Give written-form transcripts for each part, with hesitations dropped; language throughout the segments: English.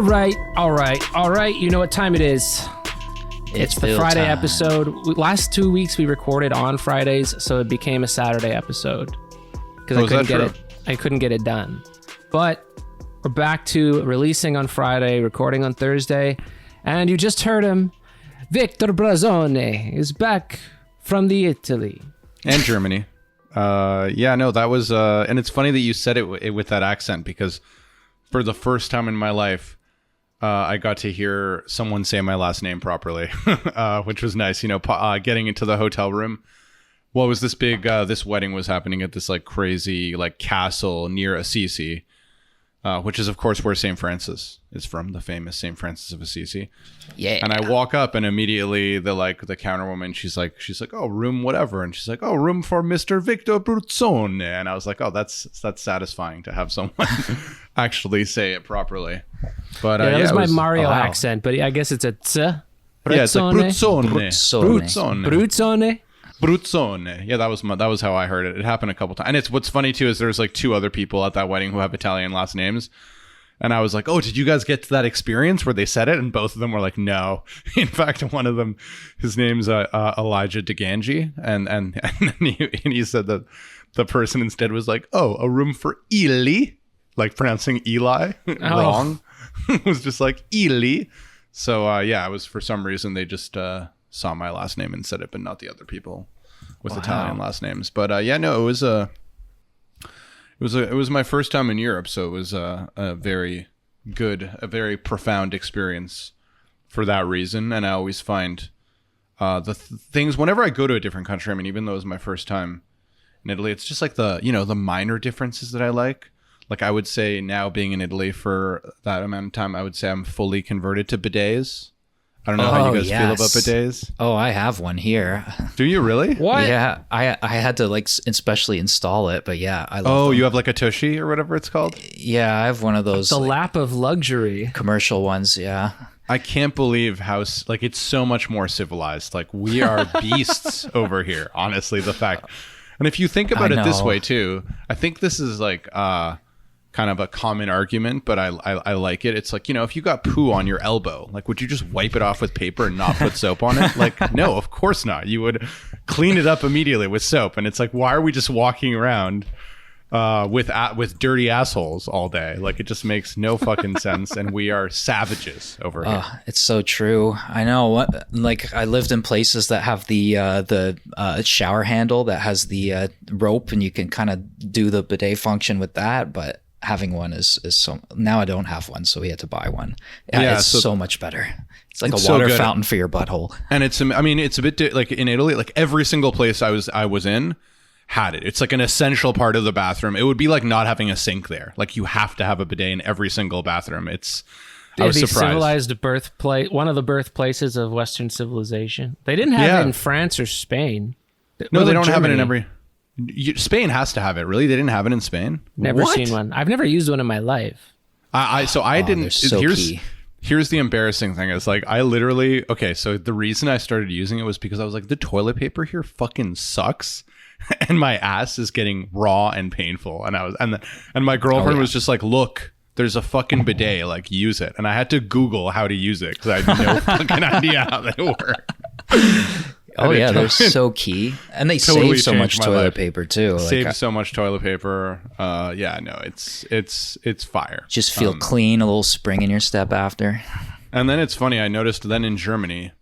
All right. You know what time it is. It's the Friday episode. Last 2 weeks we recorded on Fridays, so it became a Saturday episode because I couldn't get it done. But we're back to releasing on Friday, recording on Thursday, and you just heard him. Victor Brazone is back from the Italy and Germany. That was and it's funny that you said it with that accent, because for the first time in my life, I got to hear someone say my last name properly, which was nice. Getting into the hotel room. Well, it was this big, this wedding was happening at this like crazy like castle near Assisi, which is of course where St. Francis is from, the famous St. Francis of Assisi. Yeah. And I walk up and immediately the counterwoman, she's like, oh, room whatever. And she's like, oh, room for Mr. Victor Bruzzone. And I was like, oh, that's satisfying to have someone actually say it properly. But that was my Mario accent, but I guess it's a tz. Yeah, it's like Bruzzone. Bruzzone. Yeah, that was how I heard it. It happened a couple times. And it's what's funny too is there's like two other people at that wedding who have Italian last names. And I was like, oh, did you guys get to that experience where they said it? And both of them were like, no. In fact, one of them, his name's Elijah DeGangi. And he said that the person instead was like, oh, a room for Eli, like pronouncing Eli wrong. It was just like Eli. So it was, for some reason they just saw my last name and said it, but not the other people with Italian last names. But it was my first time in Europe, so it was a very profound experience for that reason. And I always find things whenever I go to a different country. I mean, even though it was my first time in Italy, it's just like the minor differences that I like. Like I would say now, being in Italy for that amount of time, I would say I'm fully converted to bidets. I don't know how you guys feel about bidets. Oh, I have one here. Do you really? What? Yeah, I had to especially install it, but yeah, I love them. You have like a Tushy or whatever it's called? Yeah, I have one of those. The lap of luxury. Commercial ones, yeah. I can't believe how it's so much more civilized. Like we are beasts over here, honestly, the fact. And if you think about it this way too, I think this is like kind of a common argument, but I like it. It's like, if you got poo on your elbow, like, would you just wipe it off with paper and not put soap on it? Like, no, of course not. You would clean it up immediately with soap. And it's like, why are we just walking around with dirty assholes all day? Like, it just makes no fucking sense. And we are savages over here. It's so true. I know. Like, I lived in places that have the shower handle that has the rope, and you can kind of do the bidet function with that, but having one is so. Now I don't have one, so we had to buy one. It's so much better. It's like a water fountain for your butthole. And it's a bit like in Italy, like every single place I was in had it. It's like an essential part of the bathroom. It would be like not having a sink there. Like you have to have a bidet in every single bathroom. I was surprised. Civilized birthplace, one of the birthplaces of Western civilization. They didn't have it in France or Spain. No, they don't have it in every. Spain has to have it. Really, they didn't have it in Spain. Never seen one. I've never used one in my life. I didn't. So Here's the embarrassing thing. It's like I literally. Okay, so the reason I started using it was because I was like, the toilet paper here fucking sucks, and my ass is getting raw and painful. And my girlfriend was just like, look, there's a fucking bidet. Like, use it. And I had to Google how to use it because I had no fucking idea how they work. Oh yeah, they're so key, and they totally save so much toilet life. paper too. Save so much toilet paper. It's fire. Just feel clean, a little spring in your step after. And then it's funny. I noticed then in Germany,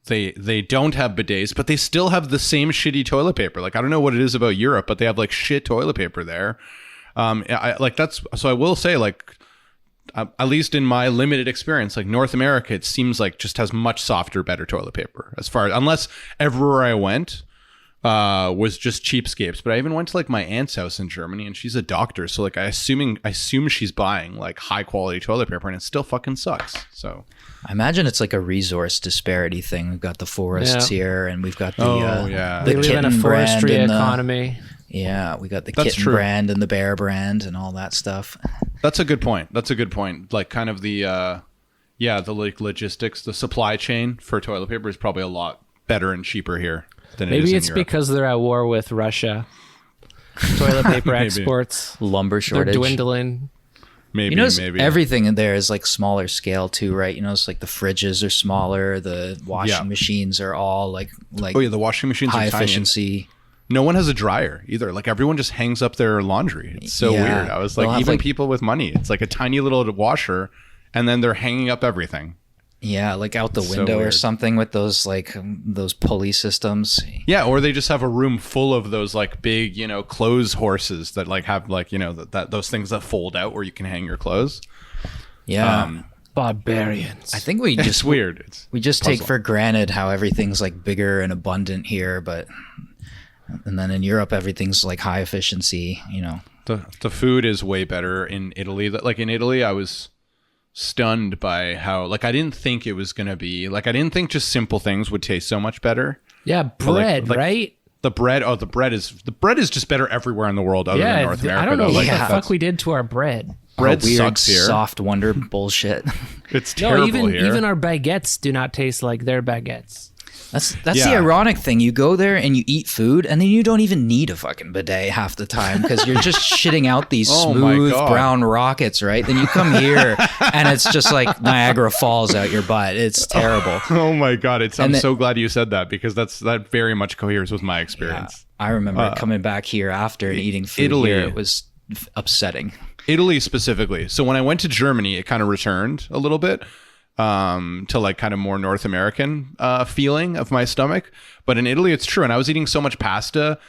they don't have bidets, but they still have the same shitty toilet paper. Like I don't know what it is about Europe, but they have like shit toilet paper there. So I will say like. At least in my limited experience, like North America, it seems like just has much softer, better toilet paper. Unless everywhere I went was just cheapskates. But I even went to like my aunt's house in Germany, and she's a doctor, so like I assume she's buying like high quality toilet paper, and it still fucking sucks. So I imagine it's like a resource disparity thing. We've got the forests here, and we've got the they live in a forestry economy. Yeah, we got the kitten brand and the bear brand and all that stuff. That's a good point. Like kind of the like logistics, the supply chain for toilet paper is probably a lot better and cheaper here than it is in Europe. Maybe it's because they're at war with Russia. Toilet paper exports. Lumber shortage. They're dwindling. Maybe, maybe everything in there is like smaller scale too, right? It's like the fridges are smaller, the washing machines are all like oh yeah, the washing machines high are tiny. Efficiency. No one has a dryer either. Like everyone just hangs up their laundry. It's so weird. I was like, even people with money, it's like a tiny little washer, and then they're hanging up everything. Yeah, like out the window or something with those like those pulley systems. Yeah, or they just have a room full of those like big, clothes horses that like have like, that those things that fold out where you can hang your clothes. Yeah. Barbarians. I think we just it's weird. We just take for granted how everything's like bigger and abundant here, and then in Europe everything's like high efficiency, The food is way better in Italy. Like in Italy I was stunned by how like I didn't think it was gonna be like I didn't think just simple things would taste so much better. Yeah, bread, right? The bread is just better everywhere in the world other than North America. I don't know what the fuck we did to our bread. Bread weird, sucks here. Soft wonder bullshit. It's terrible here. Even our baguettes do not taste like their baguettes. That's the ironic thing. You go there and you eat food, and then you don't even need a fucking bidet half the time because you're just shitting out these smooth brown rockets, right? Then you come here, and it's just like Niagara Falls out your butt. It's terrible. Oh my god! I'm so glad you said that because that very much coheres with my experience. Yeah, I remember coming back here after and eating food here. It was upsetting. Italy specifically. So when I went to Germany, it kind of returned a little bit. To like kind of more North American feeling of my stomach. But in Italy, it's true. And I was eating so much pasta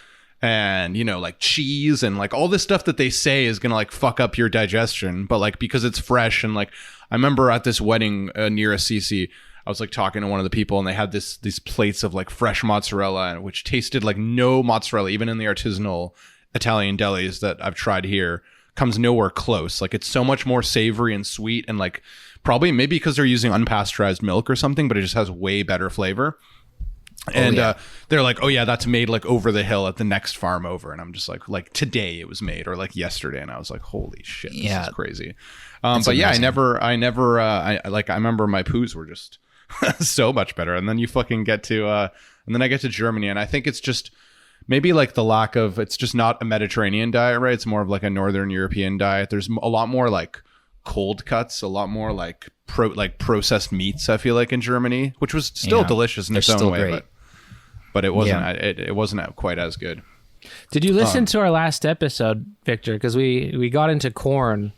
and, like cheese and like all this stuff that they say is going to like fuck up your digestion. But like because it's fresh and like I remember at this wedding near Assisi, I was like talking to one of the people and they had these plates of like fresh mozzarella, which tasted like no mozzarella, even in the artisanal Italian delis that I've tried here, comes nowhere close. Like it's so much more savory and sweet and like probably maybe because they're using unpasteurized milk or something, but it just has way better flavor. And they're like, oh yeah, that's made like over the hill at the next farm over. And I'm just like today it was made or like yesterday. And I was like, holy shit, this is crazy. But yeah, I remember my poos were just so much better. And then you fucking get to, and then I get to Germany and I think it's just maybe like the lack of, it's just not a Mediterranean diet, right? It's more of like a Northern European diet. There's a lot more like cold cuts, a lot more like processed meats, I feel like in Germany, which was still delicious in its own way, but it wasn't it wasn't quite as good. Did you listen to our last episode, Victor? Because we got into corn.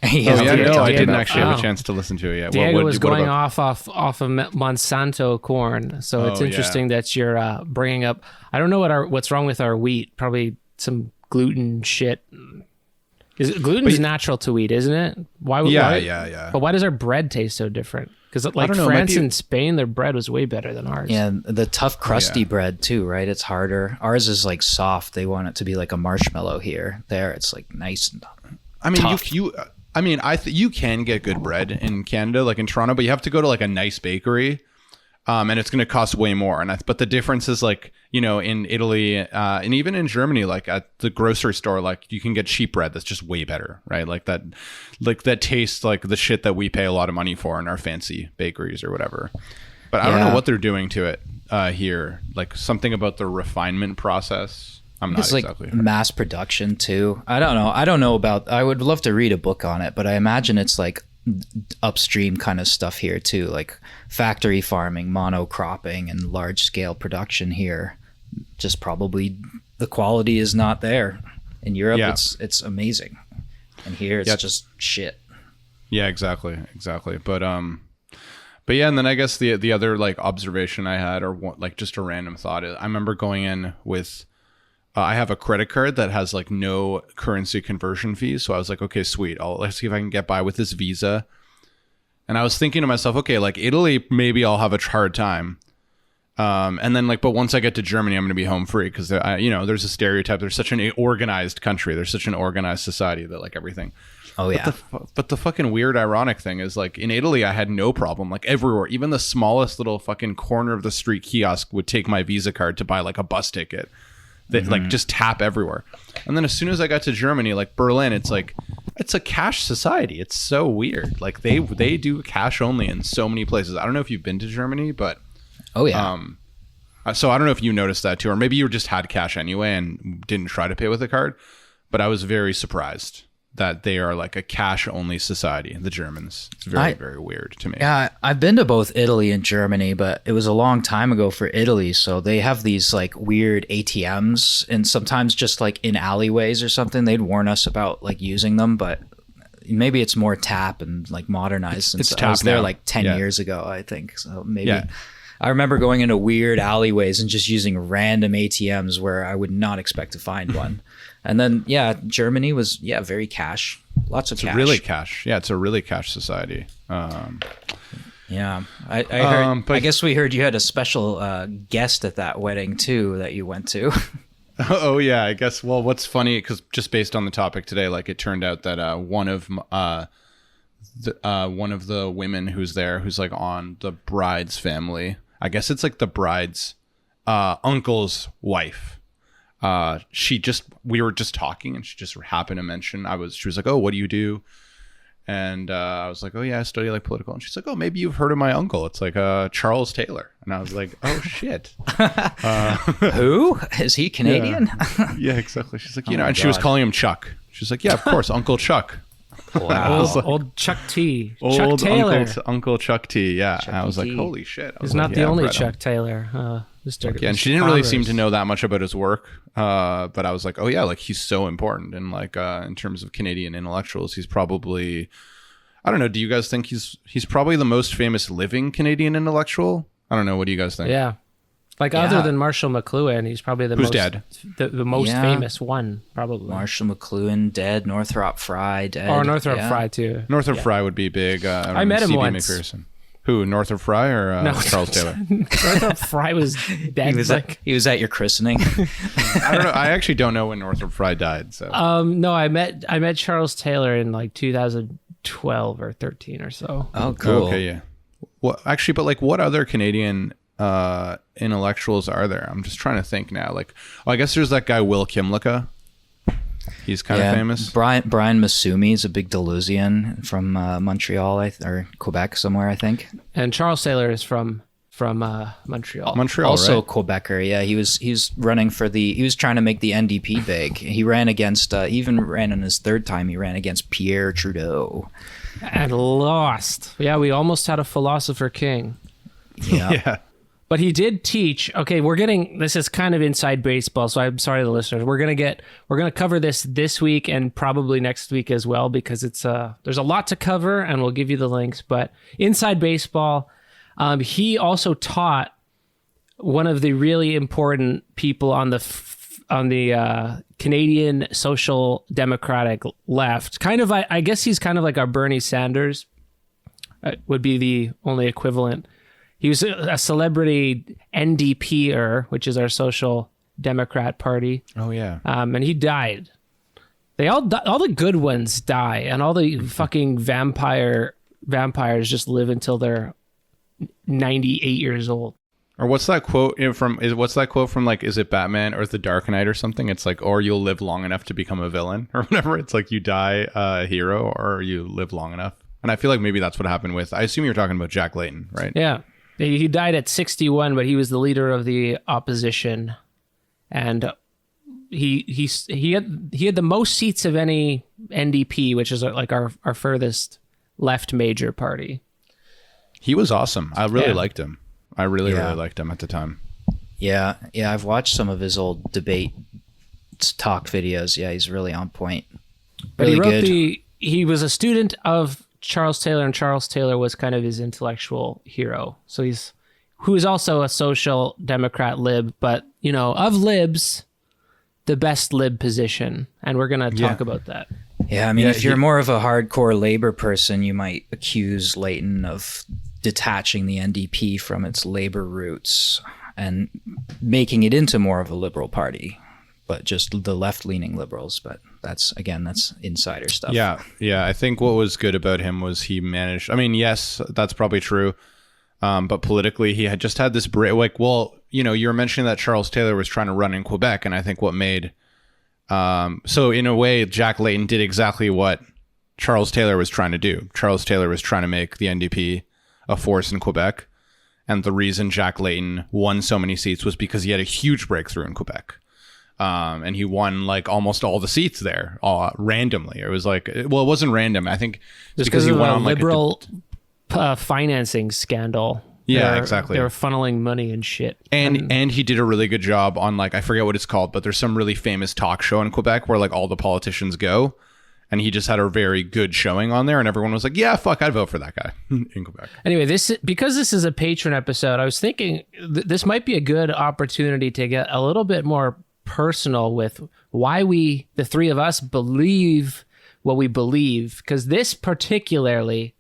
I didn't actually have a chance to listen to it yet. Diego was going off of Monsanto corn, so it's interesting that you're bringing up. I don't know what's wrong with our wheat. Probably some gluten shit. Gluten is natural to wheat, isn't it? Why? But why does our bread taste so different? Because like France and Spain, their bread was way better than ours. Yeah, the tough, crusty bread too, right? It's harder. Ours is like soft. They want it to be like a marshmallow here. There, it's like nice and tough. You can get good bread in Canada, like in Toronto, but you have to go to like a nice bakery. And it's going to cost way more. But the difference is like, in Italy and even in Germany, like at the grocery store, like you can get cheap bread that's just way better, right? Like that tastes like the shit that we pay a lot of money for in our fancy bakeries or whatever. But I don't know what they're doing to it here. Like something about the refinement process. I'm not exactly like mass production too. I don't know I would love to read a book on it, but I imagine it's like upstream kind of stuff here too, like factory farming, monocropping, and large scale production here. Just probably the quality is not there. In Europe, it's amazing, and here it's just shit. Yeah, exactly. But yeah, and then I guess the other like observation I had, or like just a random thought, is I remember going in with. I have a credit card that has like no currency conversion fees. So I was like, okay, sweet. Let's see if I can get by with this Visa. And I was thinking to myself, okay, like Italy, maybe I'll have a hard time. And then but once I get to Germany, I'm going to be home free because, there's a stereotype. There's such an organized country. There's such an organized society that like everything. Oh, yeah. But the fucking weird, ironic thing is like in Italy, I had no problem. Like everywhere, even the smallest little fucking corner of the street kiosk would take my Visa card to buy like a bus ticket. That like just tap everywhere. And then as soon as I got to Germany, like Berlin, it's a cash society. It's so weird. Like they do cash only in so many places. I don't know if you've been to Germany, but so I don't know if you noticed that too, or maybe you just had cash anyway and didn't try to pay with a card. But I was very surprised that they are like a cash only society, the Germans. It's very weird to me. Yeah, I've been to both Italy and Germany, but it was a long time ago for Italy. So they have these like weird ATMs, and sometimes just like in alleyways or something, they'd warn us about like using them, but maybe it's more tap and like modernized. Since I was there like 10 years ago, I think. So maybe I remember going into weird alleyways and just using random ATMs where I would not expect to find one. And then, Germany was, very cash. Lots of cash. It's really cash. Yeah, it's a really cash society. Yeah. I heard, I guess we heard you had a special guest at that wedding, too, that you went to. Oh, yeah, I guess. Well, what's funny, because just based on the topic today, like it turned out that one of the women who's there, who's like on the bride's family, I guess it's like the bride's uncle's wife. We were just talking, and she just happened to mention, she was like, oh, what do you do? And I was like, oh yeah, I study like political. And she's like, oh, maybe you've heard of my uncle. It's like Charles Taylor. And I was like, oh shit. Who? Is he Canadian? Yeah, exactly. She's like, and she was calling him Chuck. She's like, yeah, of course, Uncle Chuck. Wow. Old Chuck T. Chuck Taylor. Uncle Chuck T. Yeah. Chucky And I was like, T. holy shit. He's not the only Chuck Taylor. And she didn't really seem to know that much about his work. But I was like, oh yeah, like he's so important. And like in terms of Canadian intellectuals, he's probably, I don't know, do you guys think he's probably the most famous living Canadian intellectual? I don't know. What do you guys think? Yeah. Like other than Marshall McLuhan, he's probably the most famous one, probably. Marshall McLuhan dead, Northrop Frye dead. Or Northrop Frye too. Northrop Frye would be big. I met him once. McPherson. Who, Northrop Frye or Charles Taylor? Northrop Frye was dead. He was at your christening. I don't know. I actually don't know when Northrop Frye died. So no, I met Charles Taylor in like 2012 or 13 or so. Oh, cool. Okay, yeah. Well, actually, but like, what other Canadian intellectuals are there? I'm just trying to think now. Like, I guess there's that guy Will Kimlicka. He's kind of famous. Brian Masumi is a big Deleuzian from Montreal or Quebec somewhere, I think. And Charles Taylor is from Montreal. Montreal, also right? Quebecer. Yeah, he was running he was trying to make the NDP big. He ran against even ran on his third time. He ran against Pierre Trudeau and lost. Yeah, we almost had a philosopher king. Yeah. Yeah. But he did teach. Okay, this is kind of inside baseball, so I'm sorry to the listeners. We're gonna cover this week and probably next week as well, because it's there's a lot to cover, and we'll give you the links. But inside baseball, he also taught one of the really important people on the Canadian social democratic left. Kind of, I guess he's kind of like our Bernie Sanders. Would be the only equivalent. He was a celebrity NDPer, which is our Social Democrat Party. Oh yeah. And he died. All the good ones die, and all the fucking vampires just live until they're 98 years old. Or what's that quote from like, is it Batman or The Dark Knight or something? It's like, or you'll live long enough to become a villain or whatever. It's like you die a hero or you live long enough. And I feel like maybe that's what happened with, I assume you're talking about Jack Layton, right? Yeah. He died at 61, but he was the leader of the opposition, and he had the most seats of any NDP, which is like our furthest left major party. He was awesome. I really liked him. I really liked him at the time. Yeah, I've watched some of his old debate talk videos. Yeah, he's really on point. Really but he was a student of Charles Taylor, and Charles Taylor was kind of his intellectual hero. So who is also a social democrat lib, but of libs, the best lib position. And we're going to talk about that. Yeah. I mean, if you're more of a hardcore labor person, you might accuse Layton of detaching the NDP from its labor roots and making it into more of a liberal party, but just the left-leaning liberals. But that's insider stuff. Yeah. I think what was good about him was he managed. I mean, yes, that's probably true. But politically, he had just had this break. Like, well, you were mentioning that Charles Taylor was trying to run in Quebec, and I think what made so in a way, Jack Layton did exactly what Charles Taylor was trying to do. Charles Taylor was trying to make the NDP a force in Quebec, and the reason Jack Layton won so many seats was because he had a huge breakthrough in Quebec. and he won like almost all the seats there randomly. It was like, well, it wasn't random. I think it's because he went on liberal financing scandal. Yeah, exactly. They were funneling money and shit. And he did a really good job on, like, I forget what it's called, but there's some really famous talk show in Quebec where like all the politicians go, and he just had a very good showing on there, and everyone was like, yeah, fuck, I'd vote for that guy in Quebec. Anyway, because this is a patron episode, I was thinking this might be a good opportunity to get a little bit more personal with why we, the three of us, believe what we believe, because this particularly,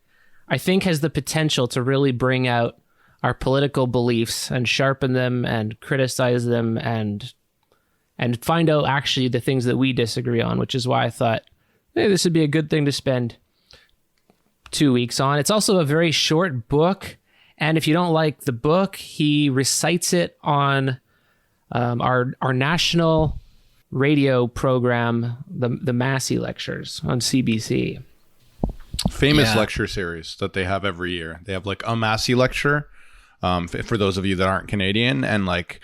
I think, has the potential to really bring out our political beliefs and sharpen them and criticize them and find out actually the things that we disagree on, which is why I thought, hey, this would be a good thing to spend 2 weeks on. It's also a very short book, and if you don't like the book, he recites it on our national radio program, the Massey Lectures on CBC. Famous lecture series that they have every year. They have like a Massey lecture. For those of you that aren't Canadian, and like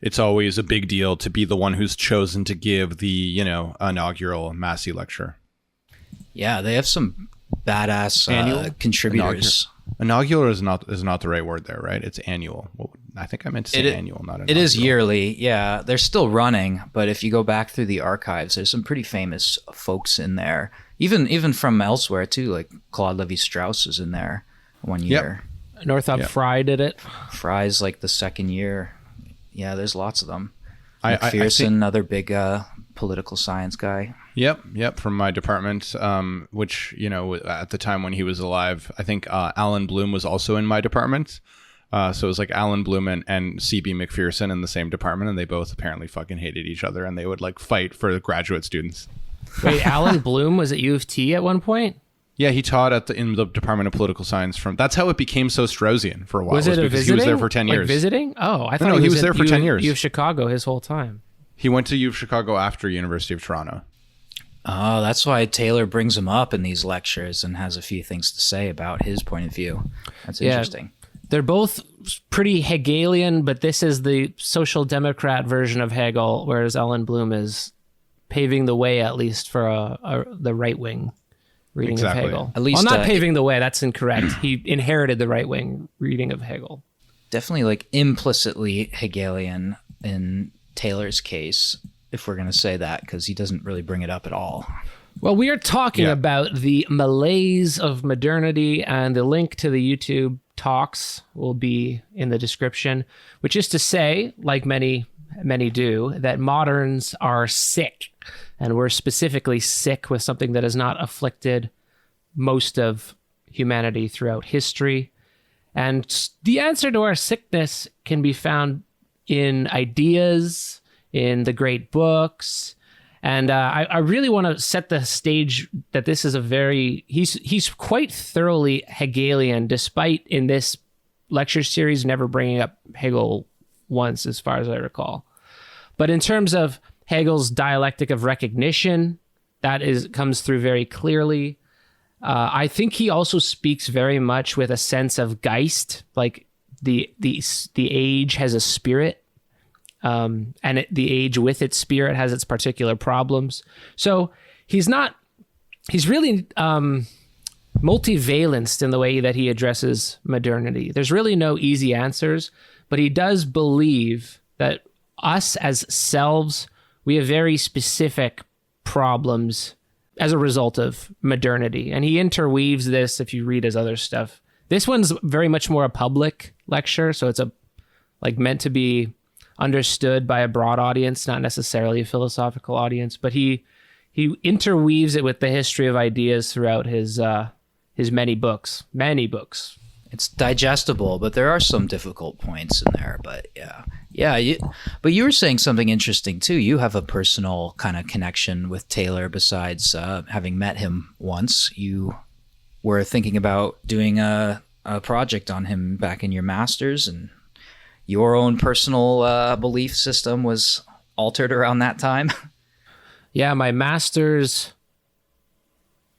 it's always a big deal to be the one who's chosen to give the inaugural Massey lecture. Yeah, they have some badass contributors. Inaugural is not the right word there, right? It's annual. I think I meant to say annual, not inaugural. It is yearly. Yeah, they're still running, but if you go back through the archives, there's some pretty famous folks in there. Even from elsewhere too, like Claude Lévi-Strauss is in there one year. Yep. Northrop Frye did it. Frye's like the second year. Yeah, there's lots of them. McPherson, another big political science guy. Yep, from my department, which, at the time when he was alive, I think Alan Bloom was also in my department. So it was like Alan Bloom and C.B. McPherson in the same department, and they both apparently fucking hated each other, and they would like fight for the graduate students. Wait, Alan Bloom was at U of T at one point? Yeah, he taught in the Department of Political Science. That's how it became so Straussian for a while. Was it because visiting? He was there for 10 years. Like visiting? Oh, I thought he was there for 10 years. U of Chicago his whole time. He went to U of Chicago after University of Toronto. Oh, that's why Taylor brings him up in these lectures and has a few things to say about his point of view. That's interesting. They're both pretty Hegelian, but this is the social democrat version of Hegel, whereas Alan Bloom is paving the way, at least, for the right-wing reading of Hegel. At least, not paving the way, that's incorrect. He inherited the right-wing reading of Hegel. Definitely like implicitly Hegelian in Taylor's case, if we're going to say that, because he doesn't really bring it up at all. Well, we are talking about the Malaise of modernity, and the link to the YouTube talks will be in the description, which is to say, like many do, that moderns are sick, and we're specifically sick with something that has not afflicted most of humanity throughout history. And the answer to our sickness can be found in ideas, in the great books. And I really want to set the stage that this is he's quite thoroughly Hegelian, despite in this lecture series never bringing up Hegel once, as far as I recall. But in terms of Hegel's dialectic of recognition, that comes through very clearly. I think he also speaks very much with a sense of Geist, like the age has a spirit, and the age with its spirit has its particular problems. So he's really multivalenced in the way that he addresses modernity. There's really no easy answers, but he does believe that us as selves, we have very specific problems as a result of modernity. And he interweaves this if you read his other stuff. This one's very much more a public lecture, so it's meant to be understood by a broad audience, not necessarily a philosophical audience, but he interweaves it with the history of ideas throughout his many books. It's digestible, but there are some difficult points in there. But but you were saying something interesting too. You have a personal kind of connection with Taylor besides having met him once. You were thinking about doing a project on him back in your master's, and your own personal belief system was altered around that time. Yeah, my master's.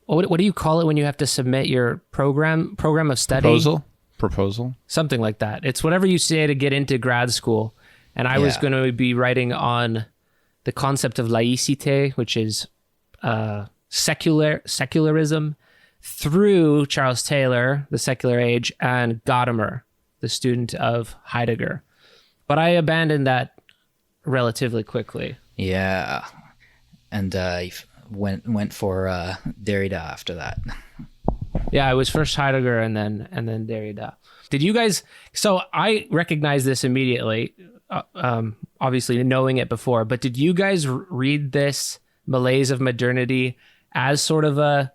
What do you call it when you have to submit your program of study? Proposal? Something like that. It's whatever you say to get into grad school. And I was going to be writing on the concept of laïcité, which is secularism, through Charles Taylor, the secular age, and Gadamer, the student of Heidegger. But I abandoned that relatively quickly. Yeah, and went for Derrida after that. Yeah, it was first Heidegger and then Derrida. Did you guys? So I recognized this immediately, obviously knowing it before. But did you guys read this Malaise of Modernity as sort of a?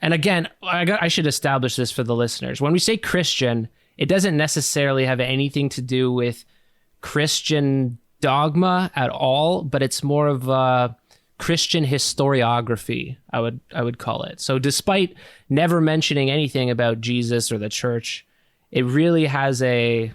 And again, I should establish this for the listeners. When we say Christian, it doesn't necessarily have anything to do with Christian dogma at all, but it's more of a Christian historiography, I would call it. So despite never mentioning anything about Jesus or the church, it really has a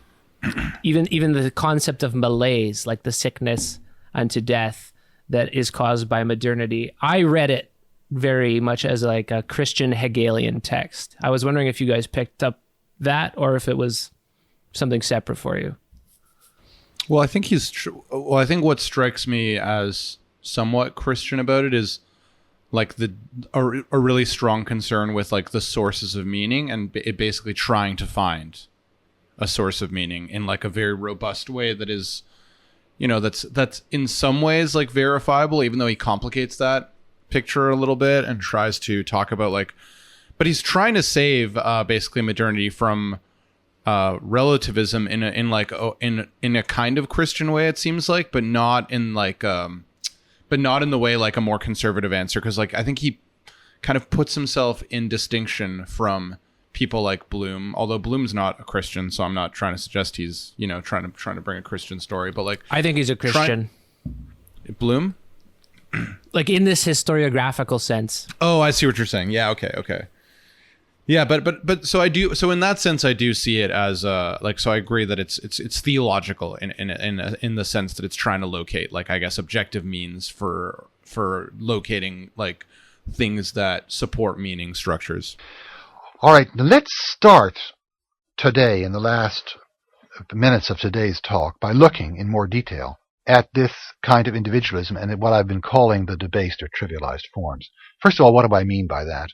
even the concept of malaise, like the sickness unto death that is caused by modernity. I read it very much as like a Christian Hegelian text. I was wondering if you guys picked up that or if it was something separate for you. Well, I think I think what strikes me as somewhat Christian about it is like a really strong concern with like the sources of meaning and it basically trying to find a source of meaning in like a very robust way that is, that's in some ways like verifiable, even though he complicates that picture a little bit and tries to talk about but he's trying to save basically modernity from relativism in a kind of Christian way, it seems like, but not in the way like a more conservative answer, because like I think he kind of puts himself in distinction from people like Bloom, although Bloom's not a Christian, so I'm not trying to suggest he's trying to bring a Christian story, but like I think he's a Christian. Bloom, like in this historiographical sense. Oh, I see what you're saying. Yeah, okay. Yeah, but so I do. So in that sense, I do see it as so I agree that it's theological in the sense that it's trying to locate like I guess objective means for locating like things that support meaning structures. All right, now let's start today in the last minutes of today's talk by looking in more detail at this kind of individualism and at what I've been calling the debased or trivialized forms. First of all, what do I mean by that?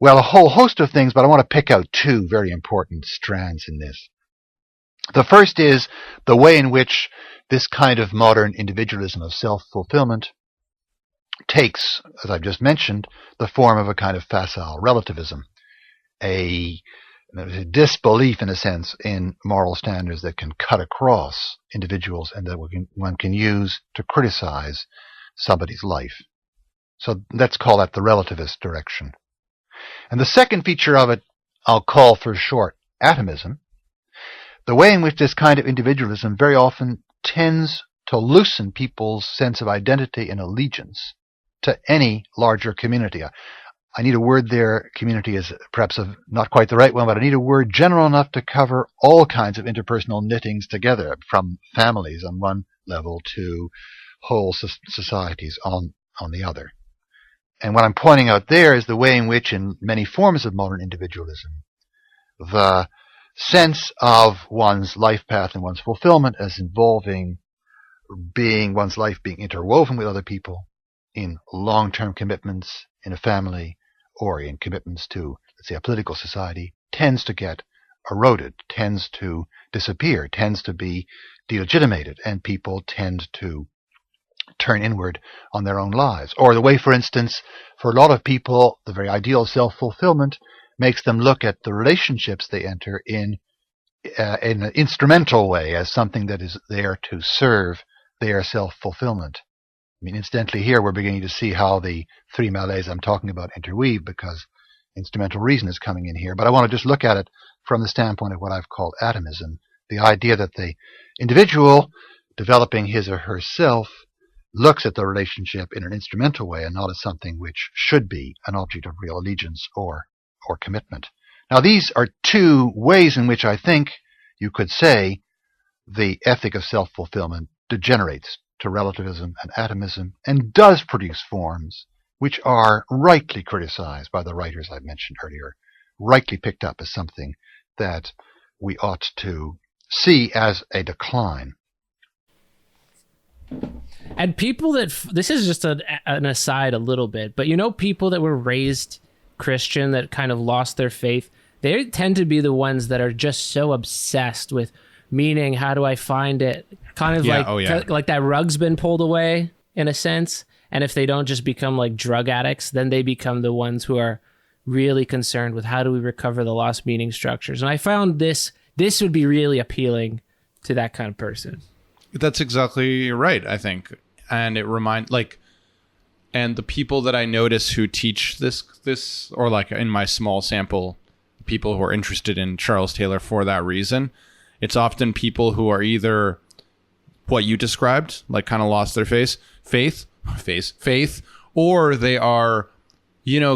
Well, a whole host of things, but I want to pick out two very important strands in this. The first is the way in which this kind of modern individualism of self-fulfillment takes, as I've just mentioned, the form of a kind of facile relativism, a disbelief, in a sense, in moral standards that can cut across individuals and that one can use to criticize somebody's life. So let's call that the relativist direction. And the second feature of it, I'll call for short atomism, the way in which this kind of individualism very often tends to loosen people's sense of identity and allegiance to any larger community. I need a word there, community is perhaps not quite the right one, but I need a word general enough to cover all kinds of interpersonal knittings together, from families on one level to whole societies on the other. And what I'm pointing out there is the way in which, in many forms of modern individualism, the sense of one's life path and one's fulfillment as involving one's life being interwoven with other people in long-term commitments in a family or in commitments to, let's say, a political society, tends to get eroded, tends to disappear, tends to be delegitimated, and people tend to turn inward on their own lives. Or the way, for instance, for a lot of people, the very ideal of self-fulfillment makes them look at the relationships they enter in an instrumental way, as something that is there to serve their self-fulfillment. I mean, incidentally, here we're beginning to see how the three Malaise I'm talking about interweave, because instrumental reason is coming in here. But I want to just look at it from the standpoint of what I've called atomism, the idea that the individual developing his or herself looks at the relationship in an instrumental way and not as something which should be an object of real allegiance or commitment. Now, these are two ways in which I think you could say the ethic of self-fulfillment degenerates to relativism and atomism and does produce forms which are rightly criticized by the writers I've mentioned earlier, rightly picked up as something that we ought to see as a decline. And people that, this is just an aside a little bit, but people that were raised Christian that kind of lost their faith, they tend to be the ones that are just so obsessed with meaning. How do I find it? Kind of like that rug's been pulled away in a sense. And if they don't just become like drug addicts, then they become the ones who are really concerned with how do we recover the lost meaning structures. And I found this would be really appealing to that kind of person. That's exactly right, I think. And it reminds and the people that I notice who teach this, or like in my small sample, people who are interested in Charles Taylor for that reason, it's often people who are either what you described, like kind of lost their faith, or they are,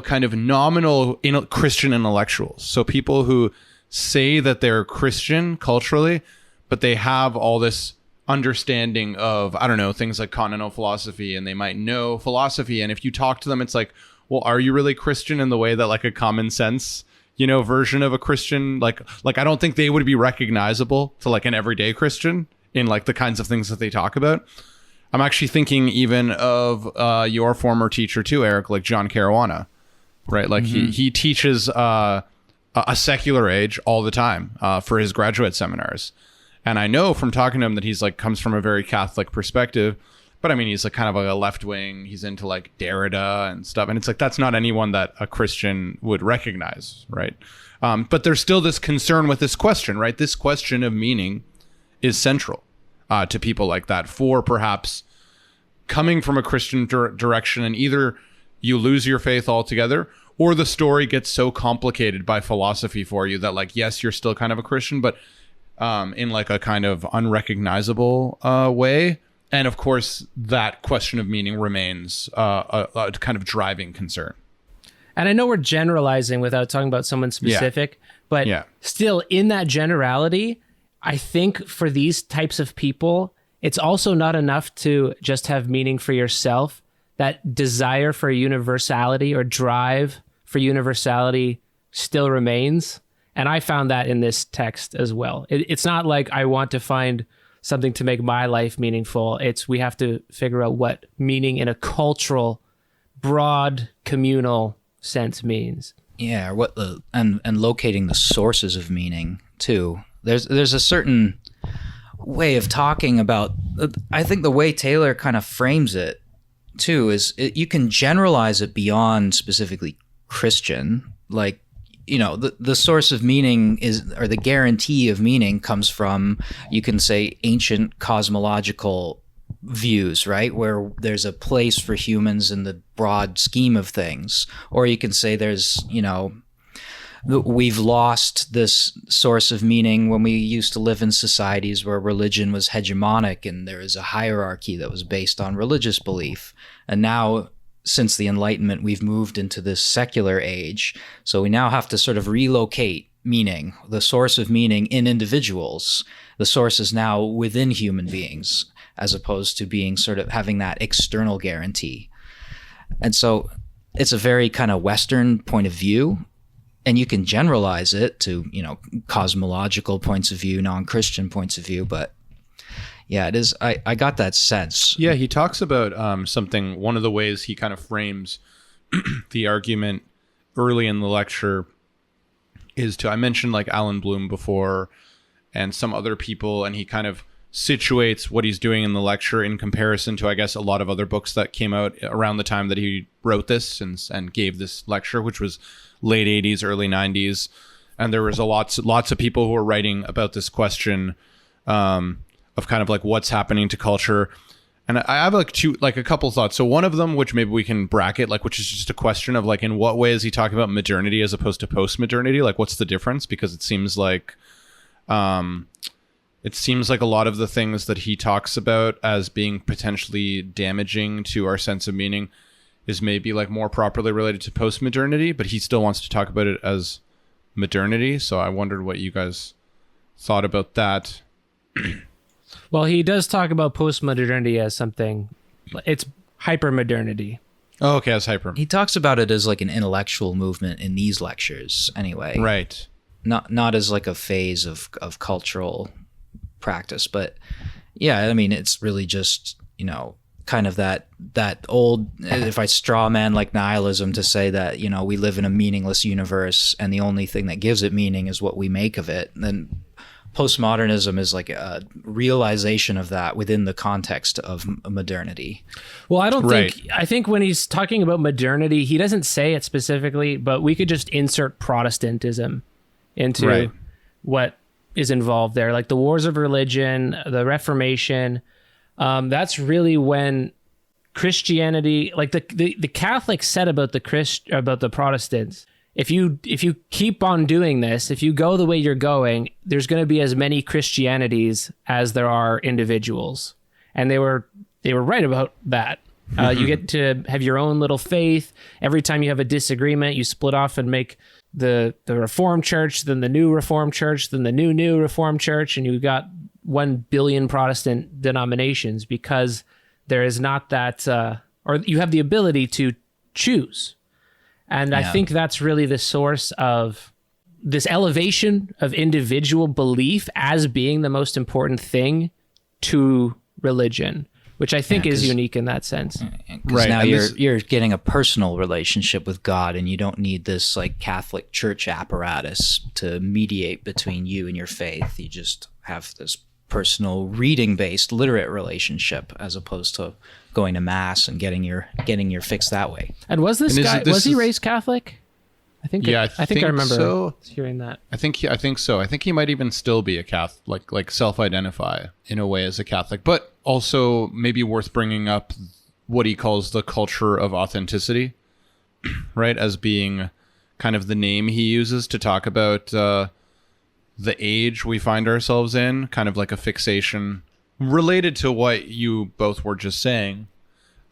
kind of nominal Christian intellectuals. So people who say that they're Christian culturally, but they have all this understanding of, I don't know, things like continental philosophy, and they might know philosophy. And if you talk to them, it's like, well, are you really Christian in the way that like a common sense, version of a Christian, like I don't think they would be recognizable to like an everyday Christian in like the kinds of things that they talk about. I'm actually thinking even of your former teacher too, Eric, like John Caruana, right? Like he teaches a secular age all the time for his graduate seminars. And I know from talking to him that he's like comes from a very Catholic perspective, but I mean, he's like kind of like a left wing. He's into like Derrida and stuff. And it's like, that's not anyone that a Christian would recognize, right? But there's still this concern with this question, right? This question of meaning is central to people like that, for perhaps coming from a Christian direction, and either you lose your faith altogether, or the story gets so complicated by philosophy for you that like, yes, you're still kind of a Christian, but in like a kind of unrecognizable way. And of course, that question of meaning remains a kind of driving concern. And I know we're generalizing without talking about someone specific, but still in that generality, I think for these types of people, it's also not enough to just have meaning for yourself. That desire for universality or drive for universality still remains. And I found that in this text as well. It's not like I want to find something to make my life meaningful. It's we have to figure out what meaning in a cultural, broad, communal sense means. Yeah, what and locating the sources of meaning too. There's a certain way of talking about. I think the way Taylor kind of frames it too is you can generalize it beyond specifically Christian, like. The source of meaning or the guarantee of meaning comes from, you can say, ancient cosmological views, right? Where there's a place for humans in the broad scheme of things. Or you can say there's, we've lost this source of meaning when we used to live in societies where religion was hegemonic and there is a hierarchy that was based on religious belief. And now, since the Enlightenment, we've moved into this secular age. So we now have to sort of relocate meaning, the source of meaning in individuals. The source is now within human beings, as opposed to being sort of having that external guarantee. And so it's a very kind of Western point of view, and you can generalize it to, cosmological points of view, non-Christian points of view, but yeah, it is. I got that sense. Yeah, he talks about something. One of the ways he kind of frames the argument early in the lecture is I mentioned like Alan Bloom before and some other people, and he kind of situates what he's doing in the lecture in comparison to, I guess, a lot of other books that came out around the time that he wrote this and gave this lecture, which was late 80s, early 90s. And there was lots of people who were writing about this question of kind of like what's happening to culture. And I have a couple thoughts. So one of them, which maybe we can bracket, which is just a question of like, in what way is he talking about modernity as opposed to postmodernity? Like, what's the difference? Because it seems like a lot of the things that he talks about as being potentially damaging to our sense of meaning is maybe like more properly related to postmodernity, but he still wants to talk about it as modernity. So I wondered what you guys thought about that. Well, he does talk about postmodernity as something, it's hypermodernity. Oh, okay, as hyper. He talks about it as like an intellectual movement in these lectures anyway. Right. Not as like a phase of cultural practice, but yeah, I mean, it's really just kind of that old, if I straw man like nihilism to say that, we live in a meaningless universe and the only thing that gives it meaning is what we make of it. And then postmodernism is like a realization of that within the context of modernity. Well, I think when he's talking about modernity, he doesn't say it specifically, but we could just insert Protestantism into what is involved there, like the wars of religion, the Reformation. That's really when Christianity, like the Catholics said about the Protestants, if you keep on doing this, if you go the way you're going, there's going to be as many Christianities as there are individuals, and they were right about that. You get to have your own little faith. Every time you have a disagreement, you split off and make the Reformed Church, then the new Reformed Church, then the new Reformed Church, and you got 1 billion Protestant denominations because there is not that, or you have the ability to choose. And I think that's really the source of this elevation of individual belief as being the most important thing to religion, which I think is unique in that sense. Because now you're getting a personal relationship with God, and you don't need this like Catholic Church apparatus to mediate between you and your faith. You just have this personal reading-based literate relationship as opposed to going to mass and getting your fix that way. And was this guy he raised Catholic? I think I remember hearing that. I think so. I think he might even still be a Catholic, like self-identify in a way as a Catholic, but also maybe worth bringing up what he calls the culture of authenticity, right? As being kind of the name he uses to talk about the age we find ourselves in, kind of like a fixation related to what you both were just saying.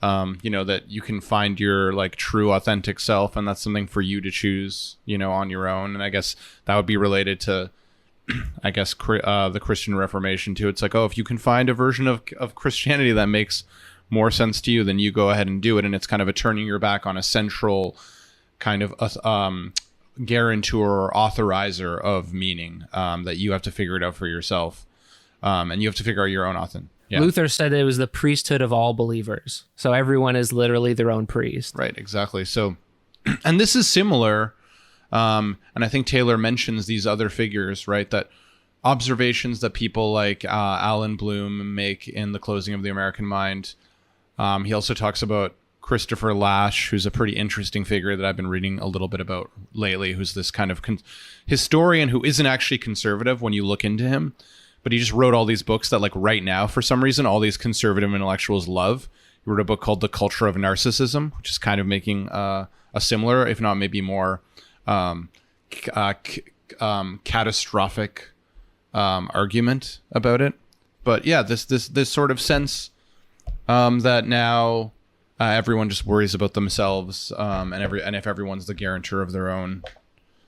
That you can find your like true authentic self, and that's something for you to choose, on your own. And I guess that would be related to, the Christian Reformation too. It's like, if you can find a version of Christianity that makes more sense to you, then you go ahead and do it. And it's kind of a turning your back on a central kind of guarantor or authorizer of meaning, that you have to figure it out for yourself, and you have to figure out your own authentic. Yeah. Luther said it was the priesthood of all believers, so everyone is literally their own priest. Right, exactly. So, and this is similar, and I think Taylor mentions these other figures, right? That observations that people like Alan Bloom make in The Closing of the American Mind. He also talks about Christopher Lasch, who's a pretty interesting figure that I've been reading a little bit about lately, who's this kind of historian who isn't actually conservative when you look into him, but he just wrote all these books that, like, right now, for some reason, all these conservative intellectuals love. He wrote a book called The Culture of Narcissism, which is kind of making a similar, if not maybe more, catastrophic argument about it. But yeah, this sort of sense that now everyone just worries about themselves, and if everyone's the guarantor of their own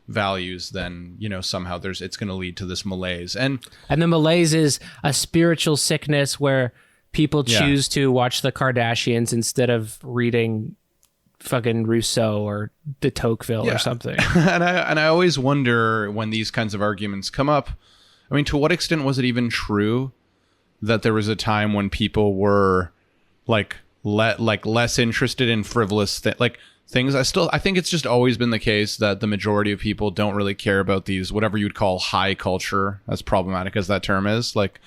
values, then somehow it's going to lead to this malaise, and the malaise is a spiritual sickness where people choose to watch the Kardashians instead of reading fucking Rousseau or de Tocqueville or something. and I always wonder when these kinds of arguments come up, I mean, to what extent was it even true that there was a time when people were less interested in frivolous things? I think it's just always been the case that the majority of people don't really care about these, whatever you'd call high culture, as problematic as that term is. Like,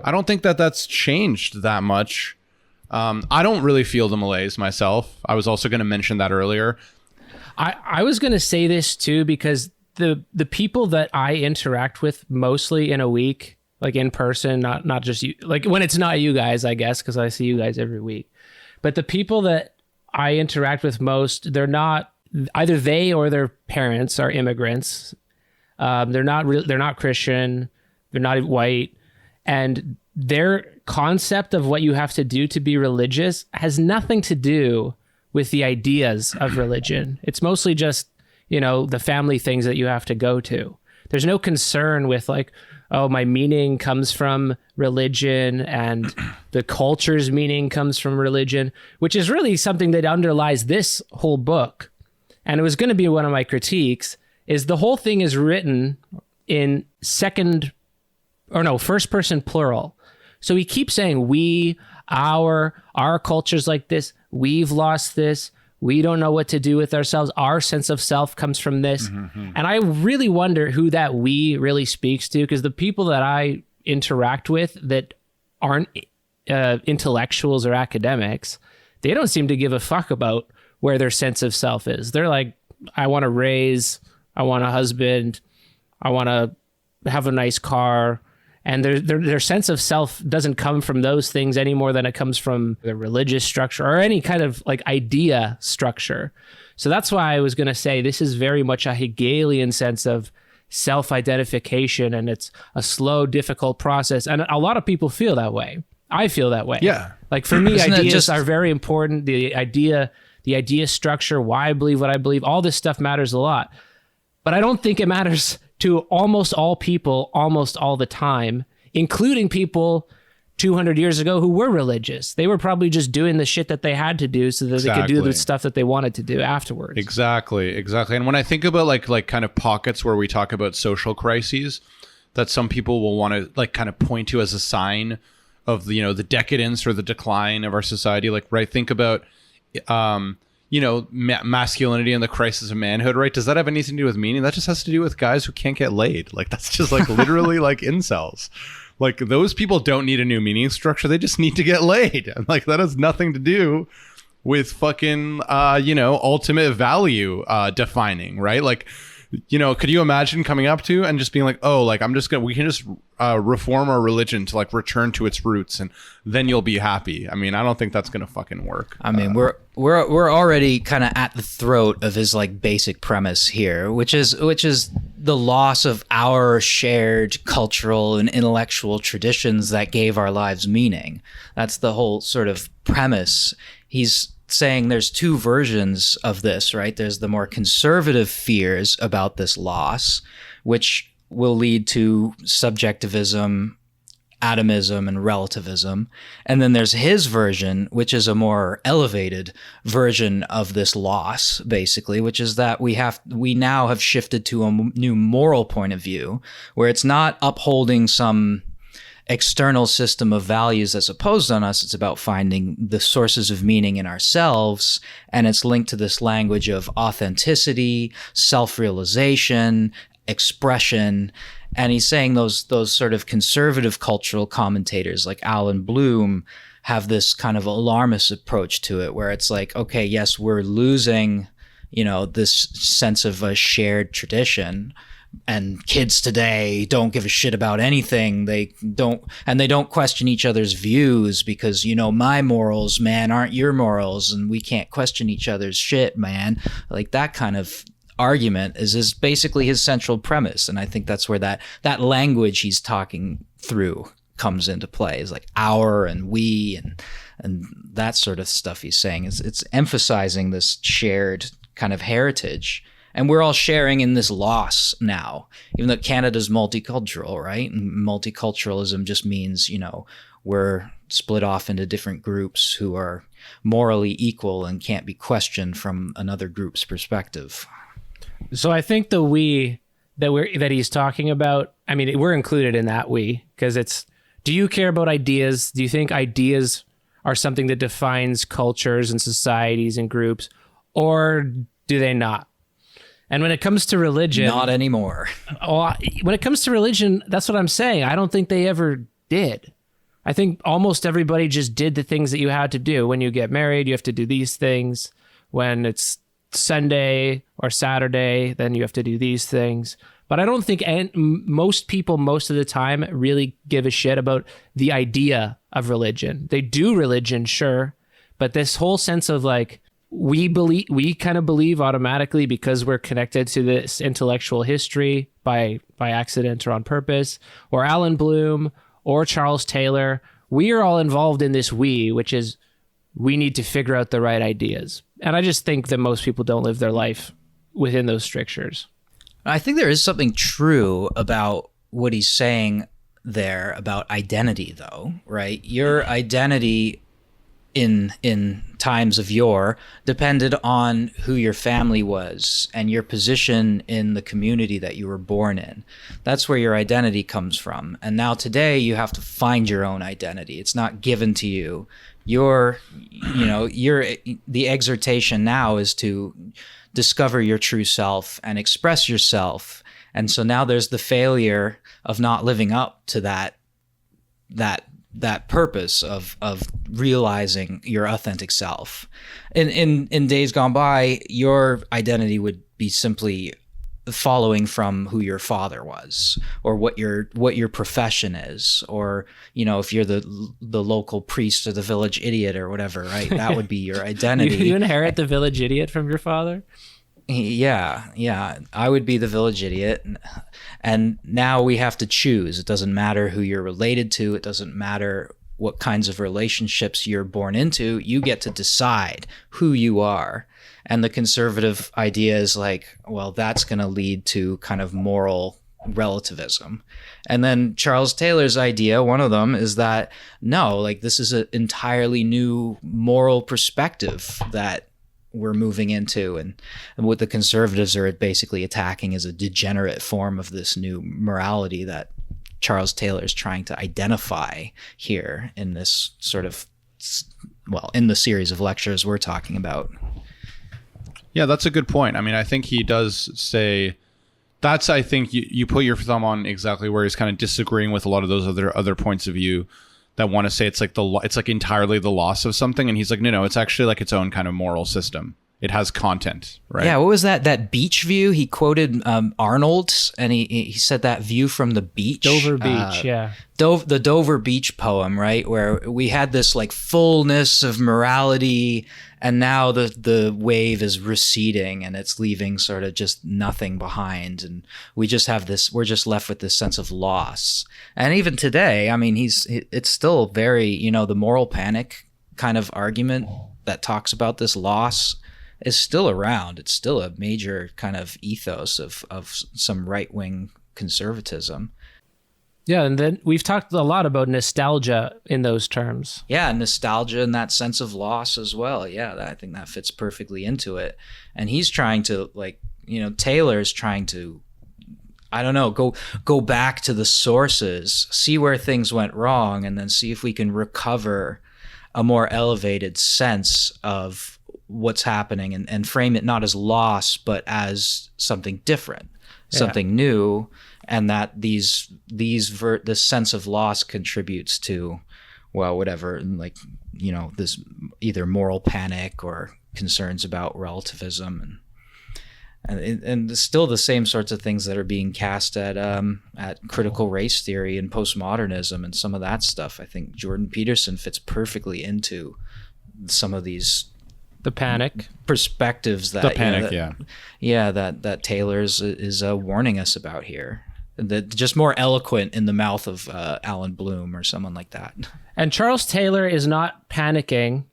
I don't think that that's changed that much. I don't really feel the malaise myself. I was also going to mention that earlier. I was going to say this too, because the people that I interact with mostly in a week, like in person, not just you, like when it's not you guys, I guess, because I see you guys every week. But the people that I interact with most, they're not, either they or their parents are immigrants. They're not Christian. They're not white. And their concept of what you have to do to be religious has nothing to do with the ideas of religion. It's mostly just, the family things that you have to go to. There's no concern with like, oh, my meaning comes from religion and the culture's meaning comes from religion, which is really something that underlies this whole book. And it was going to be one of my critiques, is the whole thing is written in first person plural. So he keeps saying we, our culture's like this. We've lost this. We don't know what to do with ourselves. Our sense of self comes from this. And I really wonder who that we really speaks to, because the people that I interact with that aren't intellectuals or academics, they don't seem to give a fuck about where their sense of self is. They're like, I want to raise, I want a husband, I want to have a nice car. And their sense of self doesn't come from those things any more than it comes from the religious structure or any kind of like idea structure. So that's why I was going to say this is very much a Hegelian sense of self-identification, and it's a slow, difficult process. And a lot of people feel that way. I feel that way. Yeah. Like for me, ideas are very important. The idea structure, why I believe what I believe, all this stuff matters a lot. But I don't think it matters to almost all people, almost all the time, including people 200 years ago who were religious. They were probably just doing the shit that they had to do so that they could do the stuff that they wanted to do afterwards. Exactly. And when I think about like kind of pockets where we talk about social crises that some people will want to like kind of point to as a sign of the, the decadence or the decline of our society, like, right, think about masculinity and the crisis of manhood, right? Does that have anything to do with meaning? That just has to do with guys who can't get laid. Like, that's just like literally like incels. Like, those people don't need a new meaning structure. They just need to get laid. And like, that has nothing to do with fucking, ultimate value defining, right? Like, could you imagine coming up to and just being like, oh, like, we can just reform our religion to like return to its roots and then you'll be happy. I mean, I don't think that's going to fucking work. I mean, we're already kind of at the throat of his like basic premise here, which is the loss of our shared cultural and intellectual traditions that gave our lives meaning. That's the whole sort of premise. He's saying there's two versions of this, right? There's the more conservative fears about this loss, which will lead to subjectivism, atomism, and relativism. And then there's his version, which is a more elevated version of this loss, basically, which is that we now have shifted to a new moral point of view, where it's not upholding some external system of values that's imposed on us. It's about finding the sources of meaning in ourselves, and it's linked to this language of authenticity, self-realization, expression. And he's saying those sort of conservative cultural commentators like Alan Bloom have this kind of alarmist approach to it, where it's like, okay, yes, we're losing, this sense of a shared tradition. And kids today don't give a shit about anything. They don't question each other's views because, my morals, man, aren't your morals, and we can't question each other's shit, man. Like, that kind of argument is basically his central premise. And I think that's where that language he's talking through comes into play, is like our and we and that sort of stuff he's saying. It's emphasizing this shared kind of heritage. And we're all sharing in this loss now, even though Canada's multicultural, right? And multiculturalism just means, we're split off into different groups who are morally equal and can't be questioned from another group's perspective. So I think the we that he's talking about, I mean, we're included in that we, because it's, do you care about ideas? Do you think ideas are something that defines cultures and societies and groups, or do they not? And when it comes to religion... Not anymore. When it comes to religion, that's what I'm saying. I don't think they ever did. I think almost everybody just did the things that you had to do. When you get married, you have to do these things. When it's Sunday or Saturday, then you have to do these things. But I don't think most people, most of the time, really give a shit about the idea of religion. They do religion, sure. But this whole sense of like, we kind of believe automatically because we're connected to this intellectual history by accident or on purpose, or Alan Bloom or Charles Taylor, we are all involved in this which is we need to figure out the right ideas. And I just think that most people don't live their life within those strictures. I think there is something true about what he's saying there about identity, though, right? Your identity in times of yore depended on who your family was and your position in the community that you were born in. That's where your identity comes from. And now today you have to find your own identity. It's not given to you. The exhortation now is to discover your true self and express yourself. And so now there's the failure of not living up to that purpose of realizing your authentic self. In days gone by, your identity would be simply following from who your father was, or what your profession is, or if you're the local priest or the village idiot or whatever, right? That would be your identity. You inherit the village idiot from your father? Yeah. I would be the village idiot. And now we have to choose. It doesn't matter who you're related to. It doesn't matter what kinds of relationships you're born into. You get to decide who you are. And the conservative idea is like, well, that's going to lead to kind of moral relativism. And then Charles Taylor's idea, one of them, is that no, like this is an entirely new moral perspective that we're moving into, and what the conservatives are basically attacking is a degenerate form of this new morality that Charles Taylor is trying to identify here in this sort of, in the series of lectures we're talking about. Yeah, that's a good point. I mean, I think he does say that's, I think you put your thumb on exactly where he's kind of disagreeing with a lot of those other points of view that want to say it's like entirely the loss of something, and he's like, no, it's actually like its own kind of moral system. It has content, right? Yeah, what was that beach view? He quoted Arnold, and he said that view from the beach. Dover Beach, yeah. The Dover Beach poem, right? Where we had this like fullness of morality, and now the wave is receding and it's leaving sort of just nothing behind. And we just have this, we're just left with this sense of loss. And even today, I mean, it's still very, the moral panic kind of argument that talks about this loss is still around. It's still a major kind of ethos of some right-wing conservatism. Yeah, and then we've talked a lot about nostalgia in those terms. Yeah, nostalgia and that sense of loss as well. Yeah, I think that fits perfectly into it. And he's trying to, Taylor's trying to, I don't know, go back to the sources, see where things went wrong, and then see if we can recover a more elevated sense of what's happening and frame it not as loss, but as something different, something new. And that this sense of loss contributes to, whatever, this either moral panic or concerns about relativism, and still the same sorts of things that are being cast at critical race theory and postmodernism and some of that stuff. I think Jordan Peterson fits perfectly into some of these the panic perspectives that that Taylor is warning us about here. That just more eloquent in the mouth of Alan Bloom or someone like that. And Charles Taylor is not panicking,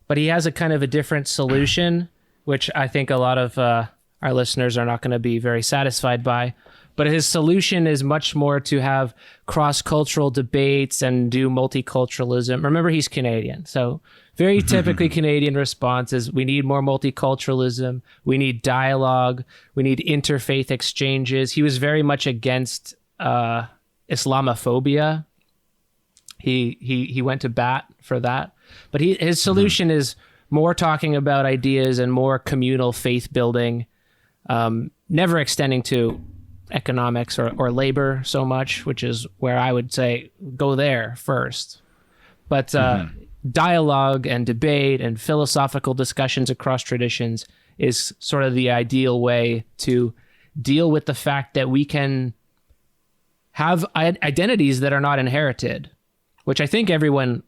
but he has a kind of a different solution, which I think a lot of our listeners are not going to be very satisfied by. But his solution is much more to have cross-cultural debates and do multiculturalism. Remember, he's Canadian, so very typically Canadian response is we need more multiculturalism, we need dialogue, we need interfaith exchanges. He was very much against Islamophobia. He went to bat for that. But his solution is more talking about ideas and more communal faith building, never extending to economics or labor so much, which is where I would say go there first. But dialogue and debate and philosophical discussions across traditions is sort of the ideal way to deal with the fact that we can have identities that are not inherited, which I think everyone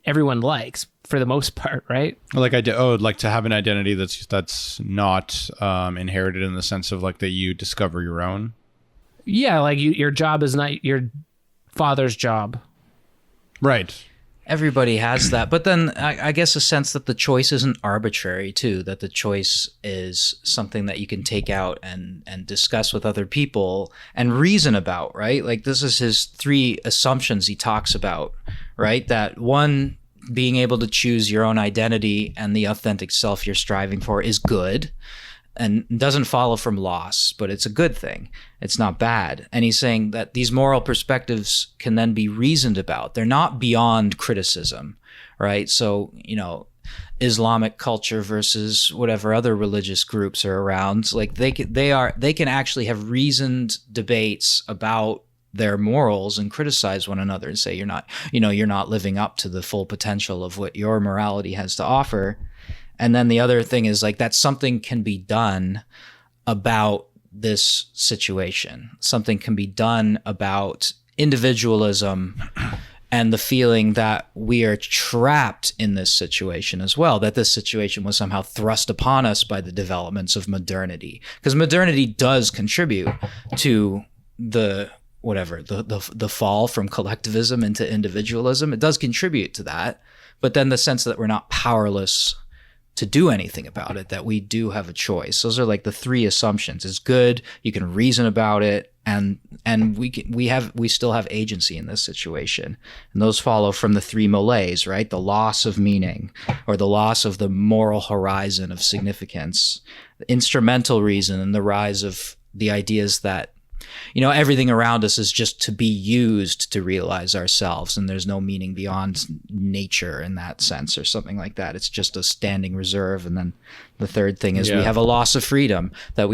likes for the most part, right? Like to have an identity that's not inherited in the sense of like that you discover your own. Yeah, like your job is not your father's job. Right. Everybody has that. But then I guess a sense that the choice isn't arbitrary too, that the choice is something that you can take out and discuss with other people and reason about, right? Like this is his 3 assumptions he talks about, right? That one, being able to choose your own identity and the authentic self you're striving for is good and doesn't follow from loss, but it's a good thing. It's not bad. And he's saying that these moral perspectives can then be reasoned about. They're not beyond criticism, right? So, Islamic culture versus whatever other religious groups are around, like they can actually have reasoned debates about their morals and criticize one another and say you're not living up to the full potential of what your morality has to offer. And then the other thing is like that something can be done about this situation. Something can be done about individualism and the feeling that we are trapped in this situation as well, that this situation was somehow thrust upon us by the developments of modernity. Because modernity does contribute to the fall from collectivism into individualism. It does contribute to that, but then the sense that we're not powerless to do anything about it, that we do have a choice. Those are like the three assumptions. It's good, you can reason about it, and we still have agency in this situation. And those follow from the three molaise, right? The loss of meaning, or the loss of the moral horizon of significance, the instrumental reason, and the rise of the ideas that everything around us is just to be used to realize ourselves, and there's no meaning beyond nature in that sense, or something like that. It's just a standing reserve. And then the third thing is we have a loss of freedom, that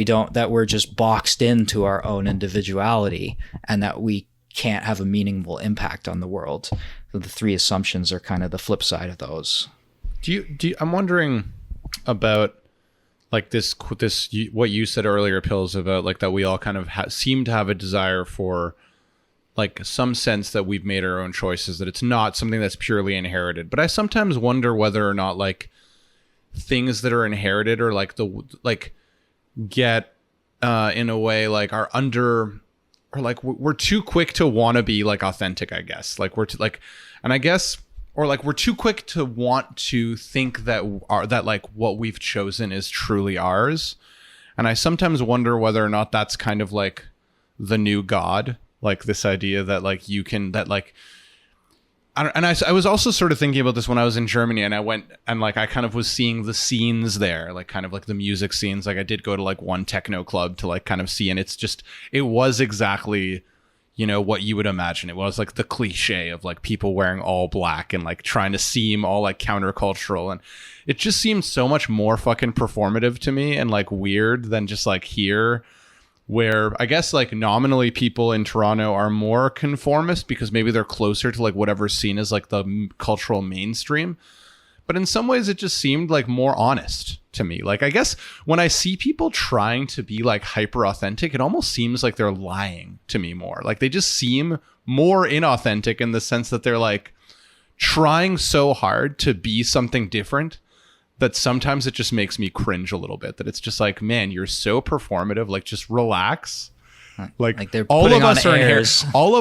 we're just boxed into our own individuality, and that we can't have a meaningful impact on the world. So the three assumptions are kind of the flip side of those. I'm wondering about like this what you said earlier, Pills, about like that we all kind of seem to have a desire for like some sense that we've made our own choices, that it's not something that's purely inherited. But I sometimes wonder whether or not like things that are inherited or get in a way like are under, or like we're too quick to want to be like authentic, I guess. Like we're too quick to want to think that like what we've chosen is truly ours. And I sometimes wonder whether or not that's kind of like the new God, like this idea that like you can, that like, I was also sort of thinking about this when I was in Germany, and I went and like I kind of was seeing the scenes there, like kind of like the music scenes. Like I did go to like one techno club to like kind of see, and it was exactly what you would imagine. It was like the cliche of like people wearing all black and like trying to seem all like countercultural, and it just seemed so much more fucking performative to me and like weird than just like here, where I guess like nominally people in Toronto are more conformist because maybe they're closer to like whatever's seen as like the cultural mainstream. But in some ways it just seemed like more honest to me. Like, I guess when I see people trying to be like hyper authentic, it almost seems like they're lying to me more. Like they just seem more inauthentic in the sense that they're like trying so hard to be something different that sometimes it just makes me cringe a little bit, that it's just like, man, you're so performative. Like just relax. Like they're all of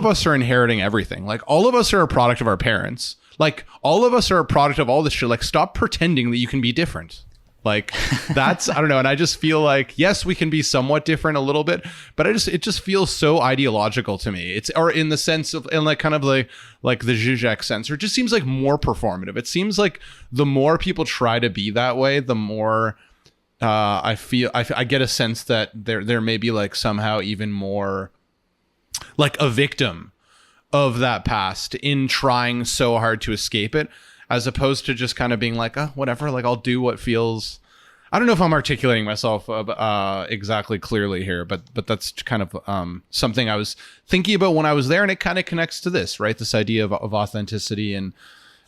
us are inheriting everything. Like all of us are a product of our parents. Like all of us are a product of all this shit. Like stop pretending that you can be different. Like that's, I don't know. And I just feel like, yes, we can be somewhat different a little bit, but it just feels so ideological to me. It's, or in the sense of, in like kind of like the Zizek sense, or it just seems like more performative. It seems like the more people try to be that way, the more I feel, I get a sense that there may be like somehow even more like a victim of that past in trying so hard to escape it, as opposed to just kind of being like, oh, whatever, like I'll do what feels. I don't know if I'm articulating myself exactly clearly here, but that's kind of something I was thinking about when I was there, and it kind of connects to this, right? This idea of authenticity and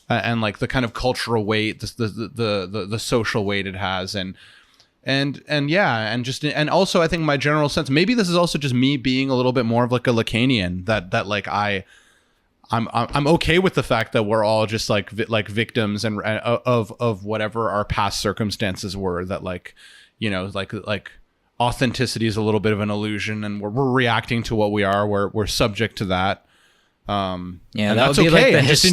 like the kind of cultural weight, the social weight it has, and yeah, and also I think my general sense, maybe this is also just me being a little bit more of like a Lacanian, that like I'm okay with the fact that we're all just like victims and of whatever our past circumstances were, that like, like authenticity is a little bit of an illusion, and we're reacting to what we are, we're subject to that. Yeah, that's would be okay. like the and just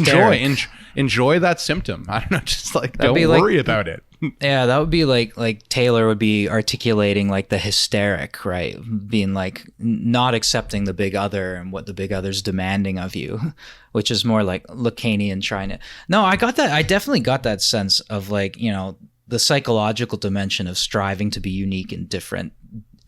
enjoy that symptom. I don't know, just like don't worry about it. Yeah, that would be like Taylor would be articulating like the hysteric, right? Being like not accepting the big other and what the big other's demanding of you, which is more like Lacanian trying to. No, I got that. I definitely got that sense of like, you know, the psychological dimension of striving to be unique and different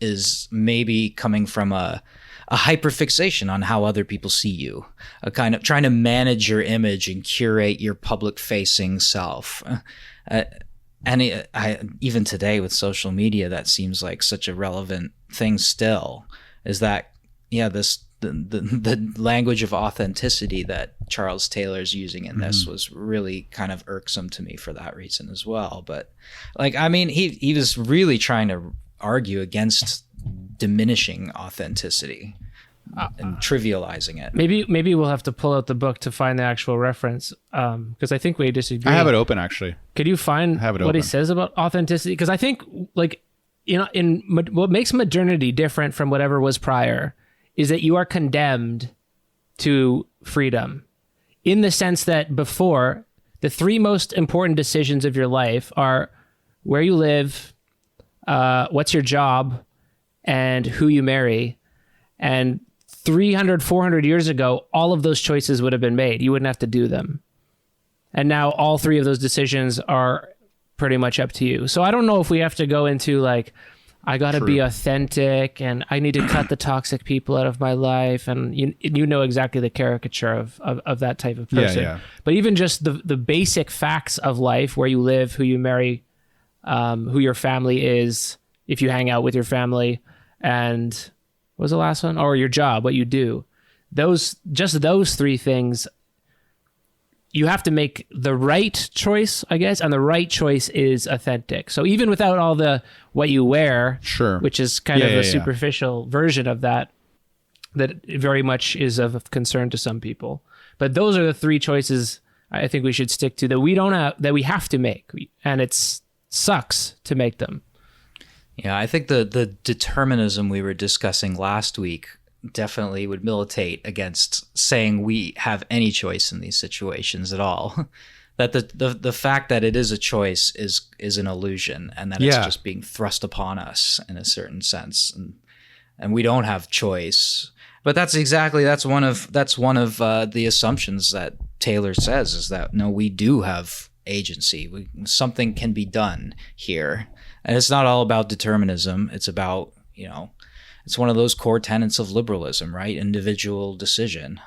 is maybe coming from a hyperfixation on how other people see you, a kind of trying to manage your image and curate your public-facing self. Even today with social media, that seems like such a relevant thing still, is that, yeah, the language of authenticity that Charles Taylor's using in this was really kind of irksome to me for that reason as well. But like, I mean, he was really trying to argue against diminishing authenticity and trivializing it. Maybe we'll have to pull out the book to find the actual reference, because I think we disagree. I have it open, actually. Could you find what he says about authenticity? Because I think, like, you know, what makes modernity different from whatever was prior is that you are condemned to freedom, in the sense that before, the three most important decisions of your life are where you live, what's your job, and who you marry. And 300, 400 years ago, all of those choices would have been made. You wouldn't have to do them. And now all three of those decisions are pretty much up to you. So I don't know if we have to go into like, I got to be authentic and I need to cut the toxic people out of my life. And you know exactly the caricature of that type of person. Yeah. But even just the basic facts of life, where you live, who you marry, who your family is, if you hang out with your family, and what was the last one? Or your job, what you do. Those three things, you have to make the right choice, I guess, and the right choice is authentic. So even without all the what you wear, which is kind of a superficial version of that very much is of concern to some people. But those are the three choices I think we should stick to, that we have to make, and it sucks to make them. Yeah, I think the determinism we were discussing last week definitely would militate against saying we have any choice in these situations at all. That the fact that it is a choice is an illusion, and that it's just being thrust upon us in a certain sense, and we don't have choice. But that's one of the assumptions that Taylor says, is that no, we do have agency. Something can be done here. And it's not all about determinism. It's about, you know, it's one of those core tenets of liberalism, right? Individual decision,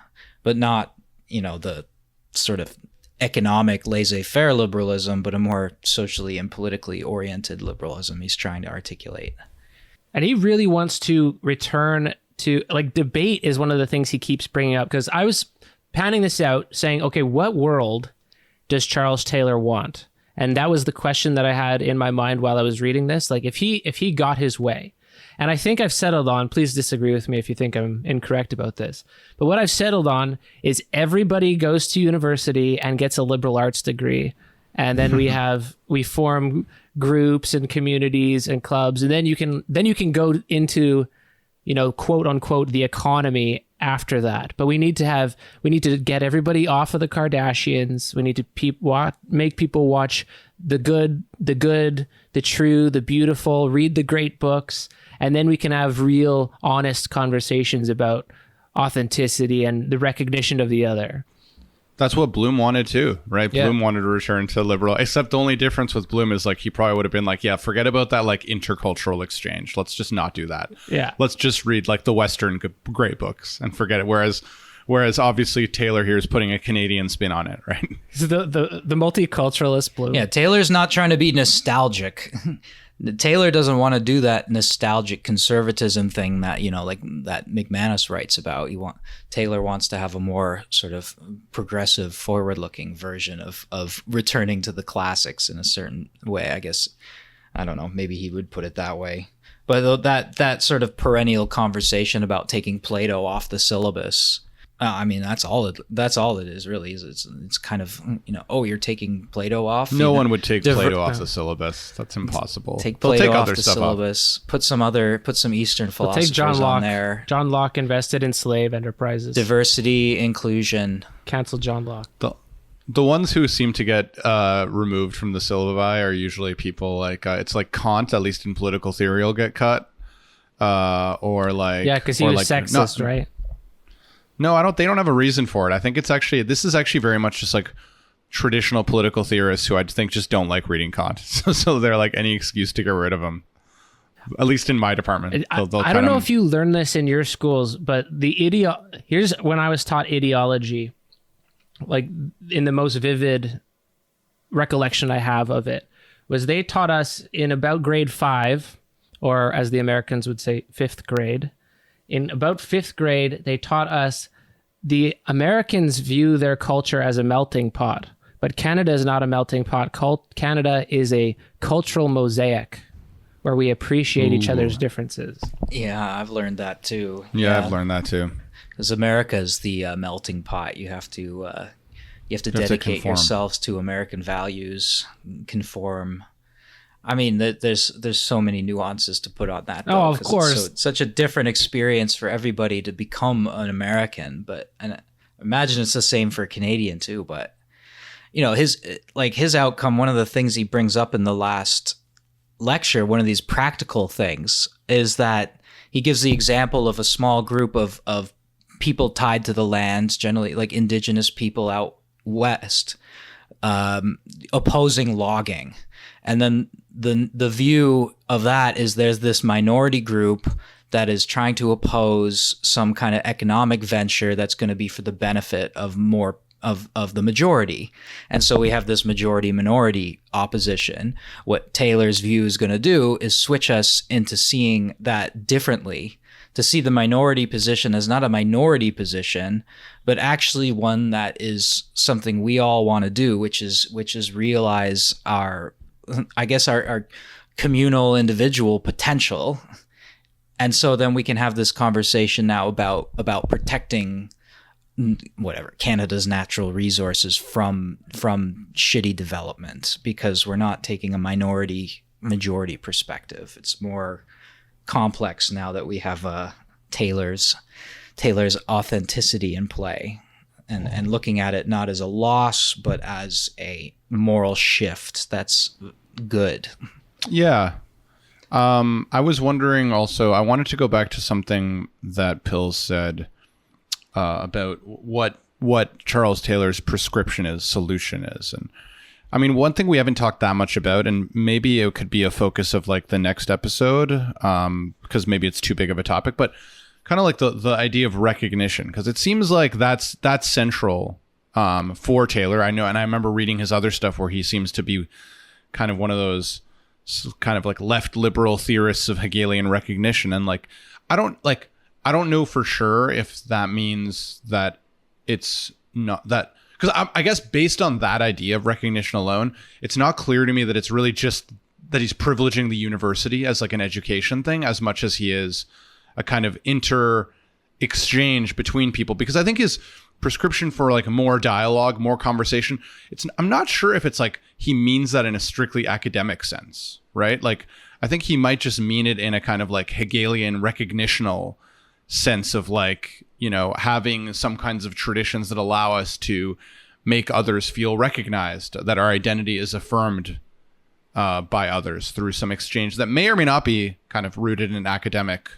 but not, you know, the sort of economic laissez-faire liberalism, but a more socially and politically oriented liberalism he's trying to articulate. And he really wants to return to, like, debate is one of the things he keeps bringing up, because I was panning this out saying, okay, what world does Charles Taylor want? And that was the question that I had in my mind while I was reading this. Like, if he got his way, and I think I've settled on, please disagree with me if you think I'm incorrect about this, but what I've settled on is everybody goes to university and gets a liberal arts degree. And then we form groups and communities and clubs. And then you can go into, you know, quote unquote, the economy after that. But we need to get everybody off of the Kardashians. We need to make people watch the good, the true, the beautiful, read the great books. And then we can have real, honest conversations about authenticity and the recognition of the other. That's what Bloom wanted too, right? Yeah. Bloom wanted to return to liberal, except the only difference with Bloom is like he probably would have been like, yeah, forget about that like intercultural exchange. Let's just not do that. Yeah. Let's just read like the Western great books and forget it. Whereas obviously Taylor here is putting a Canadian spin on it, right? The multiculturalist Bloom. Yeah, Taylor's not trying to be nostalgic. Taylor doesn't want to do that nostalgic conservatism thing that, you know, like that McManus writes about. Taylor wants to have a more sort of progressive, forward-looking version of returning to the classics in a certain way, I guess. I don't know, maybe he would put it that way. But that sort of perennial conversation about taking Plato off the syllabus I mean, that's all it is really. It's kind of, you're taking Plato off. No one would take Plato off the syllabus. That's impossible. Take Plato off the syllabus. Put some Eastern philosophers take John Locke on there. John Locke invested in slave enterprises. Diversity, inclusion. Cancel John Locke. The ones who seem to get removed from the syllabi are usually people like it's like Kant, at least in political theory, will get cut. Or like because he was sexist, right? No, they don't have a reason for it. I think this is actually very much just like traditional political theorists who I think just don't like reading Kant. So they're like any excuse to get rid of him. At least in my department. I don't know if you learned this in your schools, but here's when I was taught ideology, like in the most vivid recollection I have of it, was they taught us in about grade 5, or as the Americans would say, 5th grade. In about 5th grade, they taught us the Americans view their culture as a melting pot, but Canada is not a melting pot. Canada is a cultural mosaic where we appreciate each other's differences. Yeah, I've learned that too. Yeah, I've learned that too. Because America is the melting pot. You have to dedicate yourselves to American values, conform. I mean, there's so many nuances to put on that. Though, of course. It's such a different experience for everybody to become an American. And I imagine it's the same for a Canadian too. But his outcome. One of the things he brings up in the last lecture, one of these practical things, is that he gives the example of a small group of people tied to the land, generally like indigenous people out west, opposing logging. And then the view of that is there's this minority group that is trying to oppose some kind of economic venture that's going to be for the benefit of more of the majority. And so we have this majority minority opposition. What Taylor's view is going to do is switch us into seeing that differently, to see the minority position as not a minority position, but actually one that is something we all want to do, which is realize our communal individual potential. And so then we can have this conversation now about protecting Canada's natural resources from shitty development, because we're not taking a minority majority perspective. It's more complex now that we have Taylor's authenticity in play, and looking at it not as a loss but as a moral shift that's good. Yeah. I was wondering also, I wanted to go back to something that Pills said about what Charles Taylor's solution is. And I mean, one thing we haven't talked that much about, and maybe it could be a focus of like the next episode, because maybe it's too big of a topic, but kind of like the idea of recognition, because it seems like that's central for Taylor. I know, and I remember reading his other stuff where he seems to be kind of one of those kind of like left liberal theorists of Hegelian recognition. And like, I don't know for sure if that means that it's not that, because I guess based on that idea of recognition alone, it's not clear to me that it's really just that he's privileging the university as like an education thing as much as he is a kind of exchange between people. Because I think his prescription for like more dialogue, more conversation, I'm not sure if it's like he means that in a strictly academic sense, right? Like, I think he might just mean it in a kind of like Hegelian recognitional sense of like, having some kinds of traditions that allow us to make others feel recognized, that our identity is affirmed by others through some exchange that may or may not be kind of rooted in academic,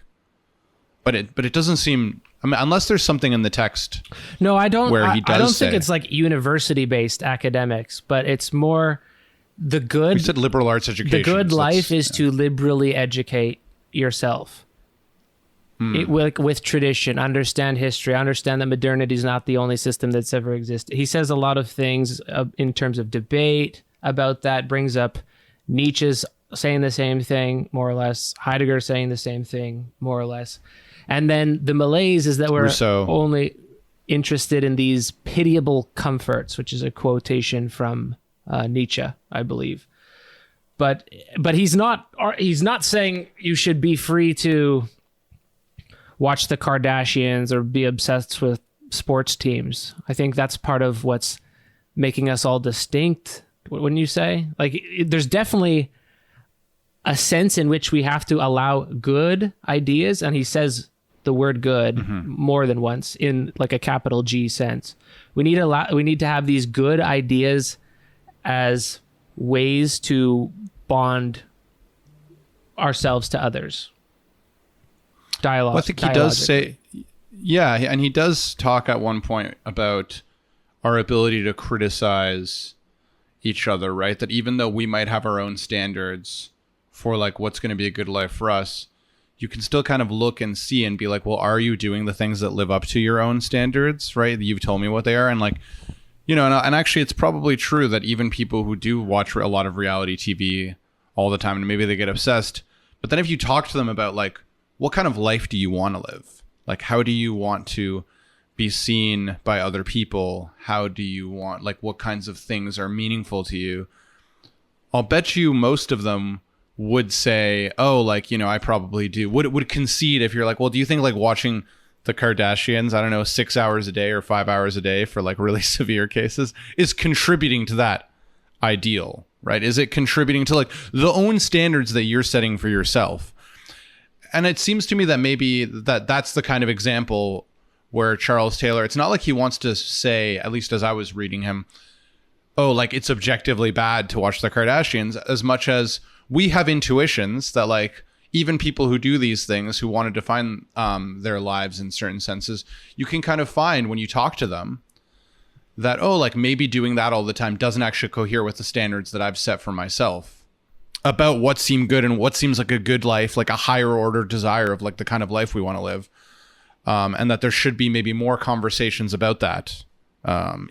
but it doesn't seem, I mean, unless there's something in the text. No, I don't. Where he does I don't think it's like university-based academics, but it's more the good. You said liberal arts education. The good life is to liberally educate yourself. With tradition, understand history, understand that modernity is not the only system that's ever existed. He says a lot of things in terms of debate about that, brings up Nietzsche's saying the same thing, more or less, Heidegger saying the same thing, more or less. And then the malaise is that we're Rousseau. Only interested in these pitiable comforts, which is a quotation from Nietzsche, I believe. But he's not saying you should be free to watch the Kardashians or be obsessed with sports teams. I think that's part of what's making us all distinct, wouldn't you say? Like, there's definitely a sense in which we have to allow good ideas, and he says the word good more than once in like a capital G sense. We need to have these good ideas as ways to bond ourselves to others. Dialogue. Well, I think he does say, yeah, and he does talk at one point about our ability to criticize each other, right? That even though we might have our own standards for like what's going to be a good life for us, you can still kind of look and see and be like, well, are you doing the things that live up to your own standards, right? You've told me what they are. And like, you know, and actually it's probably true that even people who do watch a lot of reality TV all the time, and maybe they get obsessed, but then if you talk to them about like, what kind of life do you want to live? Like, how do you want to be seen by other people? How do you want, like, what kinds of things are meaningful to you? I'll bet you most of them would say, oh, like, you know, I probably do. Would concede if you're like, well, do you think like watching the Kardashians, I don't know, 6 hours a day or 5 hours a day for like really severe cases is contributing to that ideal, right? Is it contributing to like the own standards that you're setting for yourself? And it seems to me that maybe that's the kind of example where Charles Taylor, it's not like he wants to say, at least as I was reading him, oh, like it's objectively bad to watch the Kardashians, as much as we have intuitions that like even people who do these things, who want to define their lives in certain senses, you can kind of find when you talk to them that, oh, like maybe doing that all the time doesn't actually cohere with the standards that I've set for myself about what seemed good and what seems like a good life, like a higher order desire of like the kind of life we want to live. And that there should be maybe more conversations about that,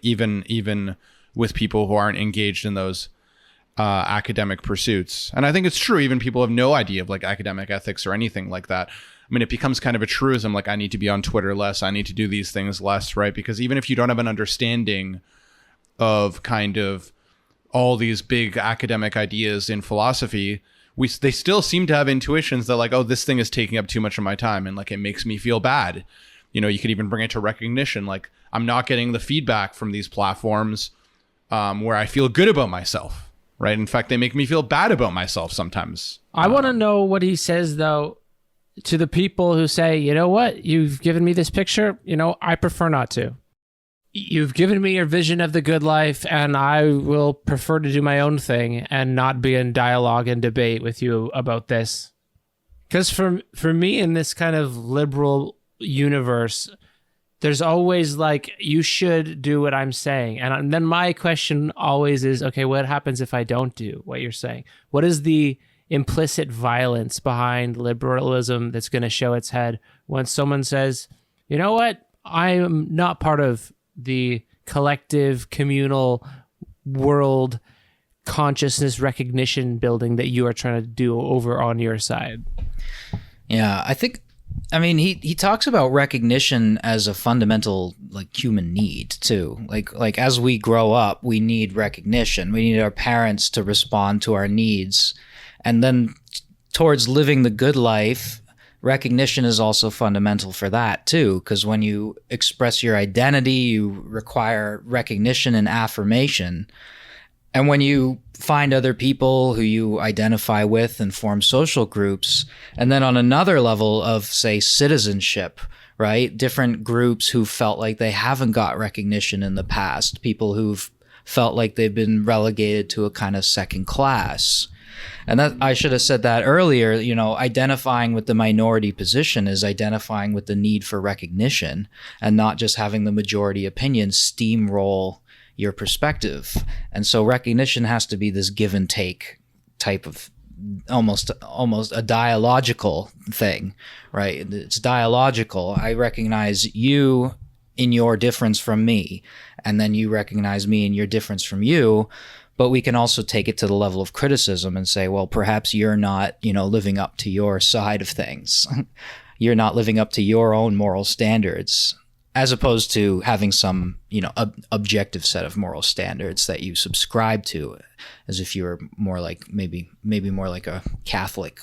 even with people who aren't engaged in those academic pursuits. And I think it's true, even people have no idea of like academic ethics or anything like that. I mean, it becomes kind of a truism, like I need to be on Twitter less, I need to do these things less, right? Because even if you don't have an understanding of kind of all these big academic ideas in philosophy, they still seem to have intuitions that like, oh, this thing is taking up too much of my time and like it makes me feel bad. You know, you could even bring it to recognition, like I'm not getting the feedback from these platforms where I feel good about myself. Right. In fact, they make me feel bad about myself sometimes. I want to know what he says, though, to the people who say, you know what, you've given me this picture. You know, I prefer not to. You've given me your vision of the good life, and I will prefer to do my own thing and not be in dialogue and debate with you about this. Because for me, in this kind of liberal universe, there's always like, you should do what I'm saying. And then my question always is, okay, what happens if I don't do what you're saying? What is the implicit violence behind liberalism that's going to show its head when someone says, you know what, I am not part of the collective communal world consciousness recognition building that you are trying to do over on your side? Yeah, I mean, he talks about recognition as a fundamental like human need too. Like as we grow up, we need recognition. We need our parents to respond to our needs. And then towards living the good life, recognition is also fundamental for that too, because when you express your identity, you require recognition and affirmation. And when you find other people who you identify with and form social groups, and then on another level of, say, citizenship, right? Different groups who felt like they haven't got recognition in the past, people who've felt like they've been relegated to a kind of second class. And that, I should have said that earlier, you know, identifying with the minority position is identifying with the need for recognition and not just having the majority opinion steamroll your perspective. And so recognition has to be this give and take type of almost a dialogical thing, right? It's dialogical. I recognize you in your difference from me, and then you recognize me in your difference from you. But we can also take it to the level of criticism and say, well, perhaps you're not, you know, living up to your side of things. You're not living up to your own moral standards, as opposed to having some, you know, objective set of moral standards that you subscribe to, as if you were more like maybe more like a Catholic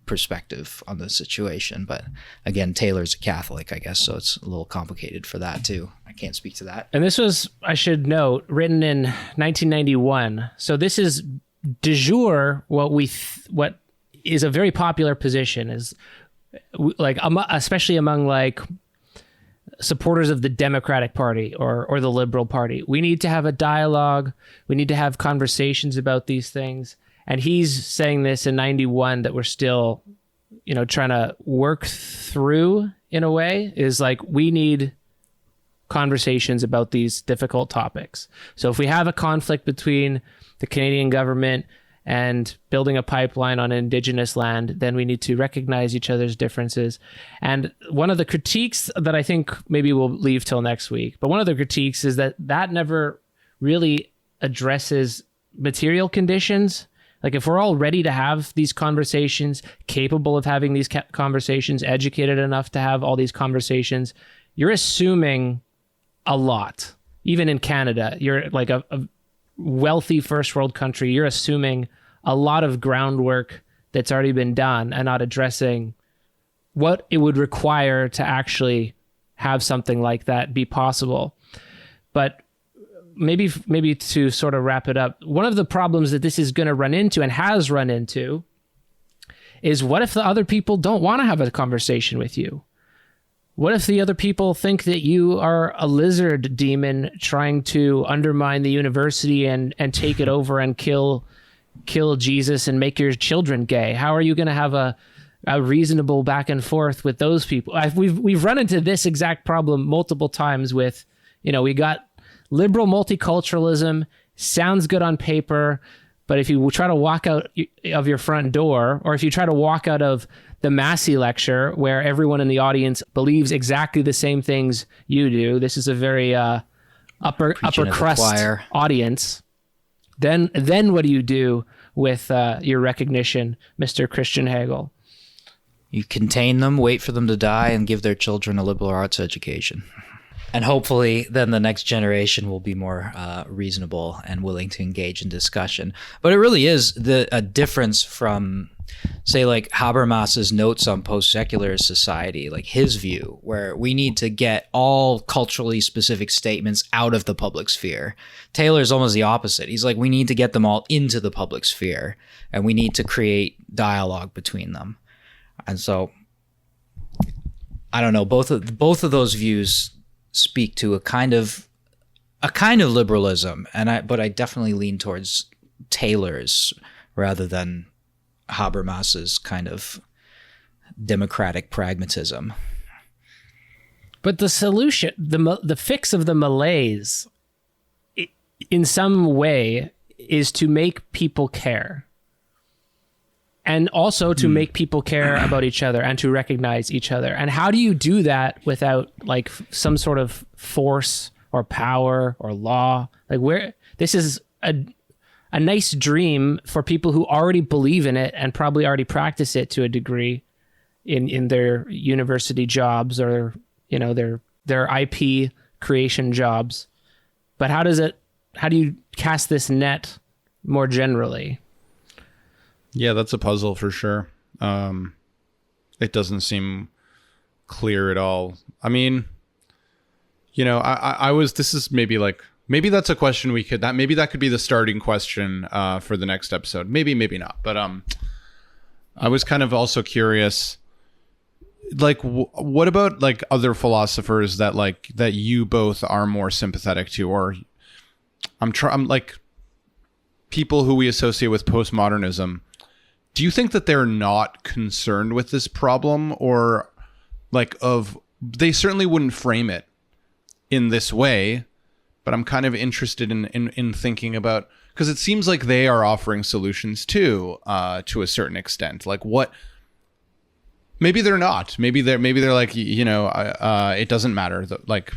perspective on the situation. But again, Taylor's a Catholic, I guess, so it's a little complicated for that too. I can't speak to that. And this was, I should note, written in 1991. So this is de jure what is a very popular position, is like, especially among like supporters of the Democratic Party or the Liberal Party. We need to have a dialogue. We need to have conversations about these things. And he's saying this in 91 that we're still, trying to work through in a way, is like, we need conversations about these difficult topics. So if we have a conflict between the Canadian government and building a pipeline on Indigenous land, then we need to recognize each other's differences. And one of the critiques that I think maybe we'll leave till next week, but one of the critiques is that never really addresses material conditions. Like, if we're all ready to have these conversations, capable of having these conversations, educated enough to have all these conversations, you're assuming a lot. Even in Canada, you're like a wealthy first world country, you're assuming a lot of groundwork that's already been done and not addressing what it would require to actually have something like that be possible. But maybe to sort of wrap it up, one of the problems that this is going to run into and has run into is, what if the other people don't want to have a conversation with you? What if the other people think that you are a lizard demon trying to undermine the university and take it over and kill Jesus and make your children gay? How are you going to have a reasonable back and forth with those people? We've run into this exact problem multiple times with, we got liberal multiculturalism, sounds good on paper, but if you try to walk out of your front door, or if you try to walk out of the Massey lecture where everyone in the audience believes exactly the same things you do, this is a very upper crust audience, then what do you do with your recognition, Mr. Christian Hegel? You contain them, wait for them to die, and give their children a liberal arts education. And hopefully then the next generation will be more reasonable and willing to engage in discussion. But it really is a difference from, say, like Habermas's notes on post-secular society, like his view, where we need to get all culturally specific statements out of the public sphere. Taylor's almost the opposite. He's like, we need to get them all into the public sphere, and we need to create dialogue between them. And so, I don't know, both of those views speak to a kind of liberalism, but I definitely lean towards Taylor's rather than Habermas's kind of democratic pragmatism. But the solution, the fix of the malaise, in some way, is to make people care. And also to make people care about each other and to recognize each other. And how do you do that without like some sort of force or power or law? Like, this is a nice dream for people who already believe in it and probably already practice it to a degree in their university jobs or, their IP creation jobs. But how do you cast this net more generally? Yeah, that's a puzzle for sure. It doesn't seem clear at all. I mean, this is maybe that's a question maybe that could be the starting question for the next episode. Maybe not. But I was kind of also curious, like, what about like other philosophers that you both are more sympathetic to, or I'm like people who we associate with postmodernism. Do you think that they're not concerned with this problem, or they certainly wouldn't frame it in this way, but I'm kind of interested in thinking about, because it seems like they are offering solutions too, to a certain extent. Like, what? Maybe they're not. Maybe they're like, it doesn't matter. Like,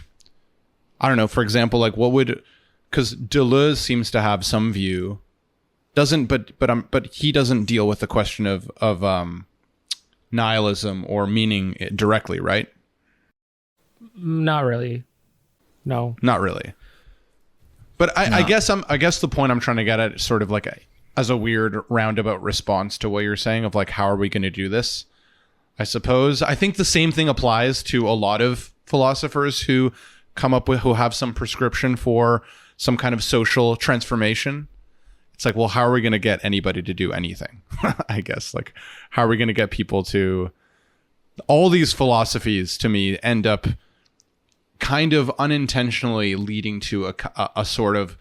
I don't know. For example, like because Deleuze seems to have some view. But he doesn't deal with the question of nihilism or meaning directly, right? Not really. No. Not really. But I guess the point I'm trying to get at is sort of like as a weird roundabout response to what you're saying of like, how are we going to do this? I suppose I think the same thing applies to a lot of philosophers who have some prescription for some kind of social transformation. It's like, well, how are we going to get anybody to do anything? I guess, like, how are we going to get people to... All these philosophies, to me, end up kind of unintentionally leading to a sort of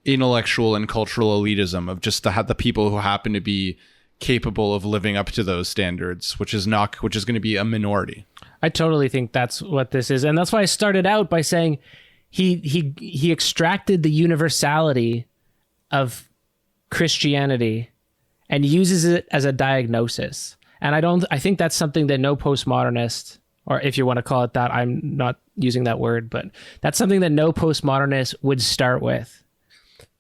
intellectual and cultural elitism of just the people who happen to be capable of living up to those standards, which is going to be a minority. I totally think that's what this is. And that's why I started out by saying he extracted the universality of Christianity and uses it as a diagnosis. And I think that's something that no postmodernist, or if you want to call it that, I'm not using that word, but that's something that no postmodernist would start with.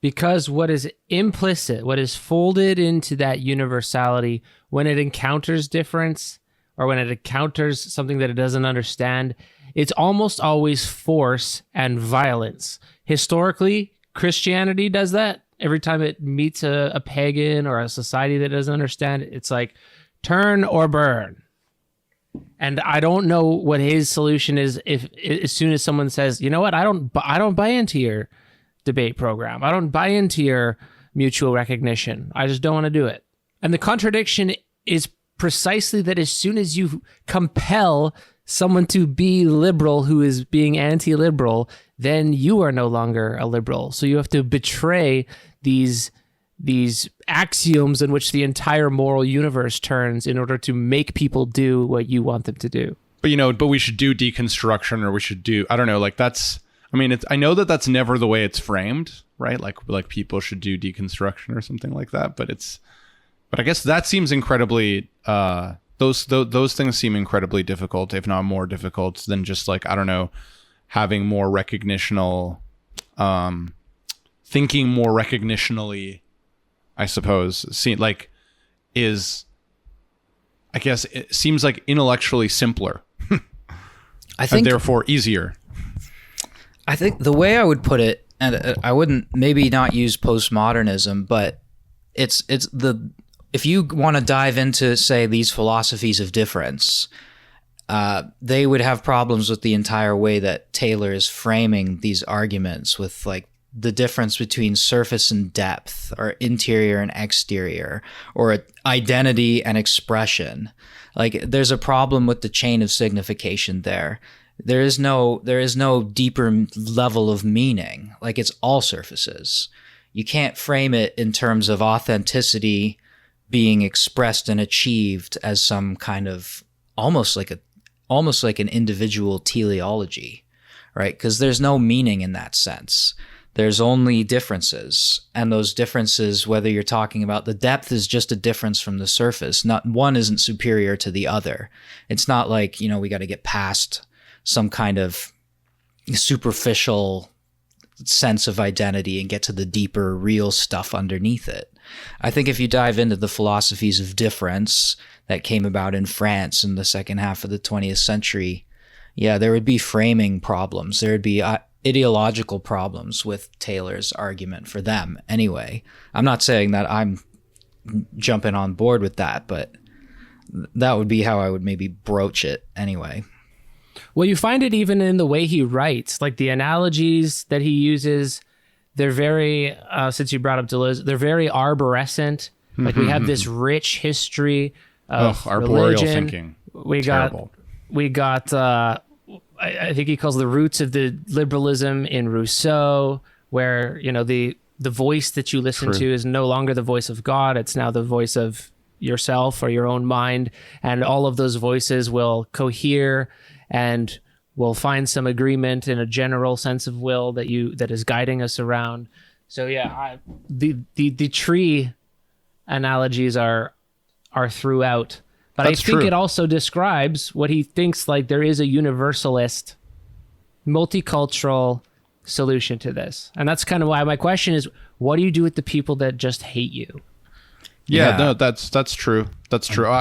Because what is implicit, what is folded into that universality when it encounters difference or when it encounters something that it doesn't understand, it's almost always force and violence. Historically, Christianity does that. Every time it meets a pagan or a society that doesn't understand, it's like, turn or burn. And I don't know what his solution is if as soon as someone says, you know what, I don't buy into your debate program. I don't buy into your mutual recognition. I just don't want to do it. And the contradiction is precisely that as soon as you compel someone to be liberal who is being anti-liberal, then you are no longer a liberal. So you have to betray these axioms in which the entire moral universe turns in order to make people do what you want them to do. But we should do deconstruction, or we should do, I don't know, like that's, I mean, I know that that's never the way it's framed, right? Like people should do deconstruction or something like that, but I guess that seems incredibly, those things seem incredibly difficult, if not more difficult than just like, I don't know, having more recognitional, thinking more recognitionally, I suppose. I guess it seems like intellectually simpler. I think, and therefore easier. I think the way I would put it, and I wouldn't maybe not use postmodernism, but if you want to dive into, say, these philosophies of difference, they would have problems with the entire way that Taylor is framing these arguments, with like the difference between surface and depth, or interior and exterior, or identity and expression. Like, there's a problem with the chain of signification there. There is no deeper level of meaning. Like, it's all surfaces. You can't frame it in terms of authenticity being expressed and achieved as some kind of almost like an individual teleology, right? Because there's no meaning in that sense. There's only differences, and those differences, whether you're talking about the depth, is just a difference from the surface. Not one isn't superior to the other. It's not like, we got to get past some kind of superficial sense of identity and get to the deeper, real stuff underneath it. I think if you dive into the philosophies of difference that came about in France in the second half of the 20th century, there would be framing problems. There would be ideological problems with Taylor's argument for them anyway. I'm not saying that I'm jumping on board with that, but that would be how I would maybe broach it anyway. Well, you find it even in the way he writes, like the analogies that he uses. They're very, since you brought up Deleuze, they're very arborescent. Like, we have this rich history of arboreal religion. thinking. We got I think he calls the roots of the liberalism in Rousseau, where, the voice that you listen to is no longer the voice of God. It's now the voice of yourself or your own mind. And all of those voices will cohere and will find some agreement in a general sense of will that is guiding us around. So the tree analogies are throughout. But I think it also describes what he thinks, like there is a universalist, multicultural solution to this. And that's kind of why my question is, what do you do with the people that just hate you? No, that's true. That's true.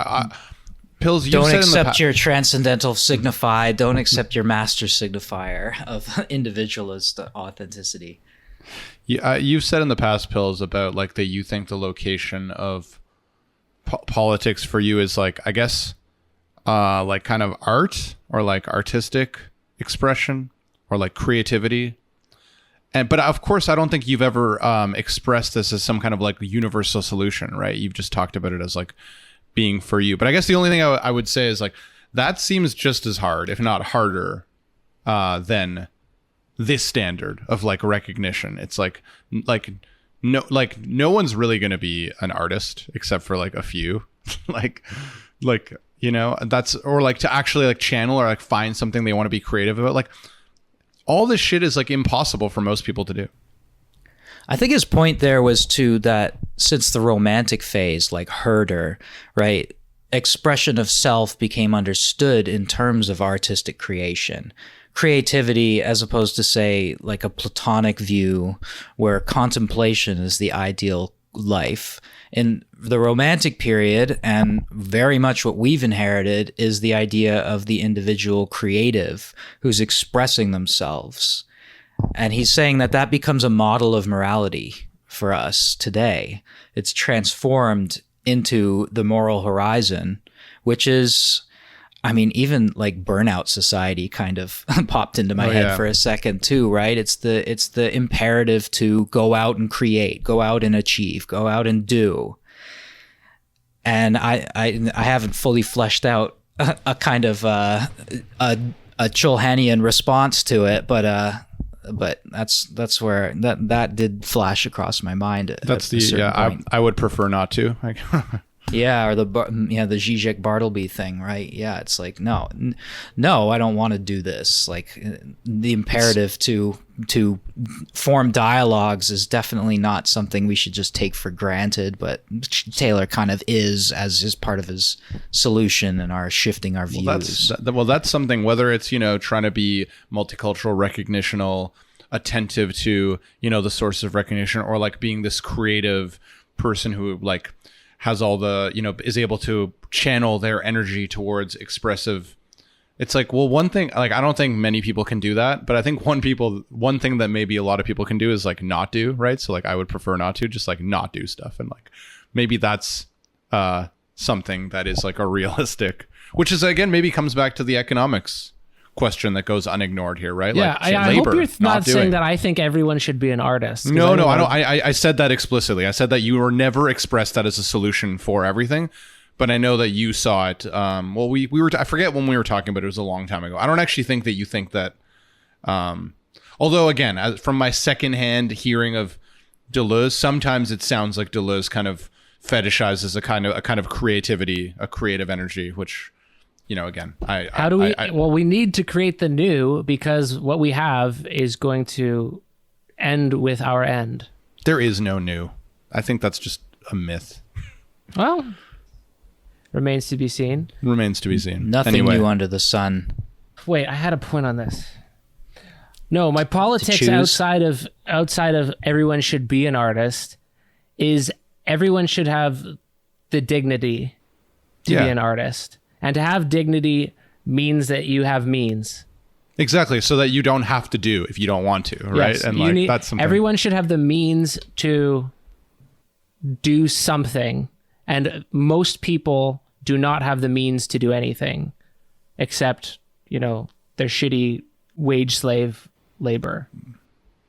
Pills, you don't accept your transcendental signifier. Don't accept your master signifier of individualist authenticity. You've said in the past, Pills, about like that you think the location of politics for you is like, I guess, like kind of art or like artistic expression or like creativity. But of course, I don't think you've ever expressed this as some kind of like universal solution, right? You've just talked about it as like being for you. But I guess the only thing I would say is like that seems just as hard, if not harder, than this standard of like recognition. It's like no one's really going to be an artist except for like a few, like you know, that's, or like to actually like channel or like find something they want to be creative about. Like all this shit is like impossible for most people to do. I think his point there was to that since the Romantic phase, like Herder, right? Expression of self became understood in terms of artistic creation. Creativity, as opposed to, say, like a Platonic view where contemplation is the ideal life. In the Romantic period, and very much what we've inherited, is the idea of the individual creative who's expressing themselves. And he's saying that that becomes a model of morality for us today. It's transformed into the moral horizon, which is, I mean, even like Burnout Society kind of popped into my head for a second too, right? It's the imperative to go out and create, go out and achieve, go out and do. And I haven't fully fleshed out a kind of a Chulhanian response to it, but that's where that did flash across my mind. That's I would prefer not to. Yeah, or the Zizek Bartleby thing, right? Yeah, it's like no, I don't want to do this. Like the imperative to form dialogues is definitely not something we should just take for granted. But Taylor kind of is, as is part of his solution and our shifting our views. That's something. Whether it's trying to be multicultural, recognitional, attentive to the source of recognition, or like being this creative person who like has all the, is able to channel their energy towards expressive. It's like, well, one thing, like, I don't think many people can do that, but I think one thing that maybe a lot of people can do is like not do, right? So like, I would prefer not to, just like not do stuff. And like, maybe that's something that is like a realistic, which is again, maybe comes back to the economics question that goes unignored here, right? Yeah, like, I hope you're not saying that I think everyone should be an artist. No, I don't. I said that explicitly. I said that you were never expressed that as a solution for everything, but I know that you saw it. Well, we were. I forget when we were talking, but it was a long time ago. I don't actually think that you think that. Although, again, from my secondhand hearing of Deleuze, sometimes it sounds like Deleuze kind of fetishizes a kind of creativity, a creative energy, which. Again, we need to create the new, because what we have is going to end with our end. There is no new. I think that's just a myth. Well, remains to be seen. Nothing new under the sun. Wait, I had a point on this. No, my politics outside of everyone should be an artist is everyone should have the dignity to be an artist. And to have dignity means that you have means. Exactly, so that you don't have to do if you don't want to, right? Yes, and that's something. Everyone should have the means to do something, and most people do not have the means to do anything, except their shitty wage slave labor.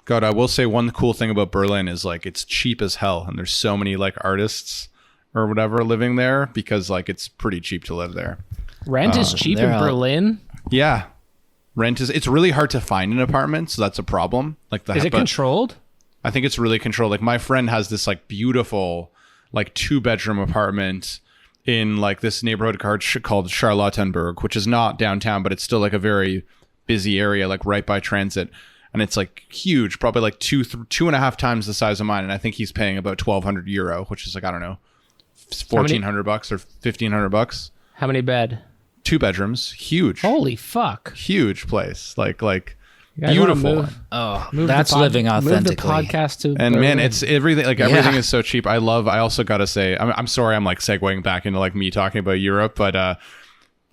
God, I will say one cool thing about Berlin is like it's cheap as hell, and there's so many like artists or whatever living there because like it's pretty cheap to live there. Rent is cheap in Berlin? Yeah. It's really hard to find an apartment, so that's a problem. Is it controlled? I think it's really controlled. Like my friend has this like beautiful like 2-bedroom apartment in like this neighborhood called Charlottenburg, which is not downtown, but it's still like a very busy area, like right by transit. And it's like huge, probably like two and a half times the size of mine. And I think he's paying about €1,200, which is like, I don't know, $1,400 or $1,500. How many bed? 2 bedrooms, huge. Holy fuck! Huge place, like beautiful. That's living authentically. Move the podcast to and Berlin. Man, it's everything. Like everything is so cheap. I also gotta say, I'm sorry, I'm like segueing back into like me talking about Europe, but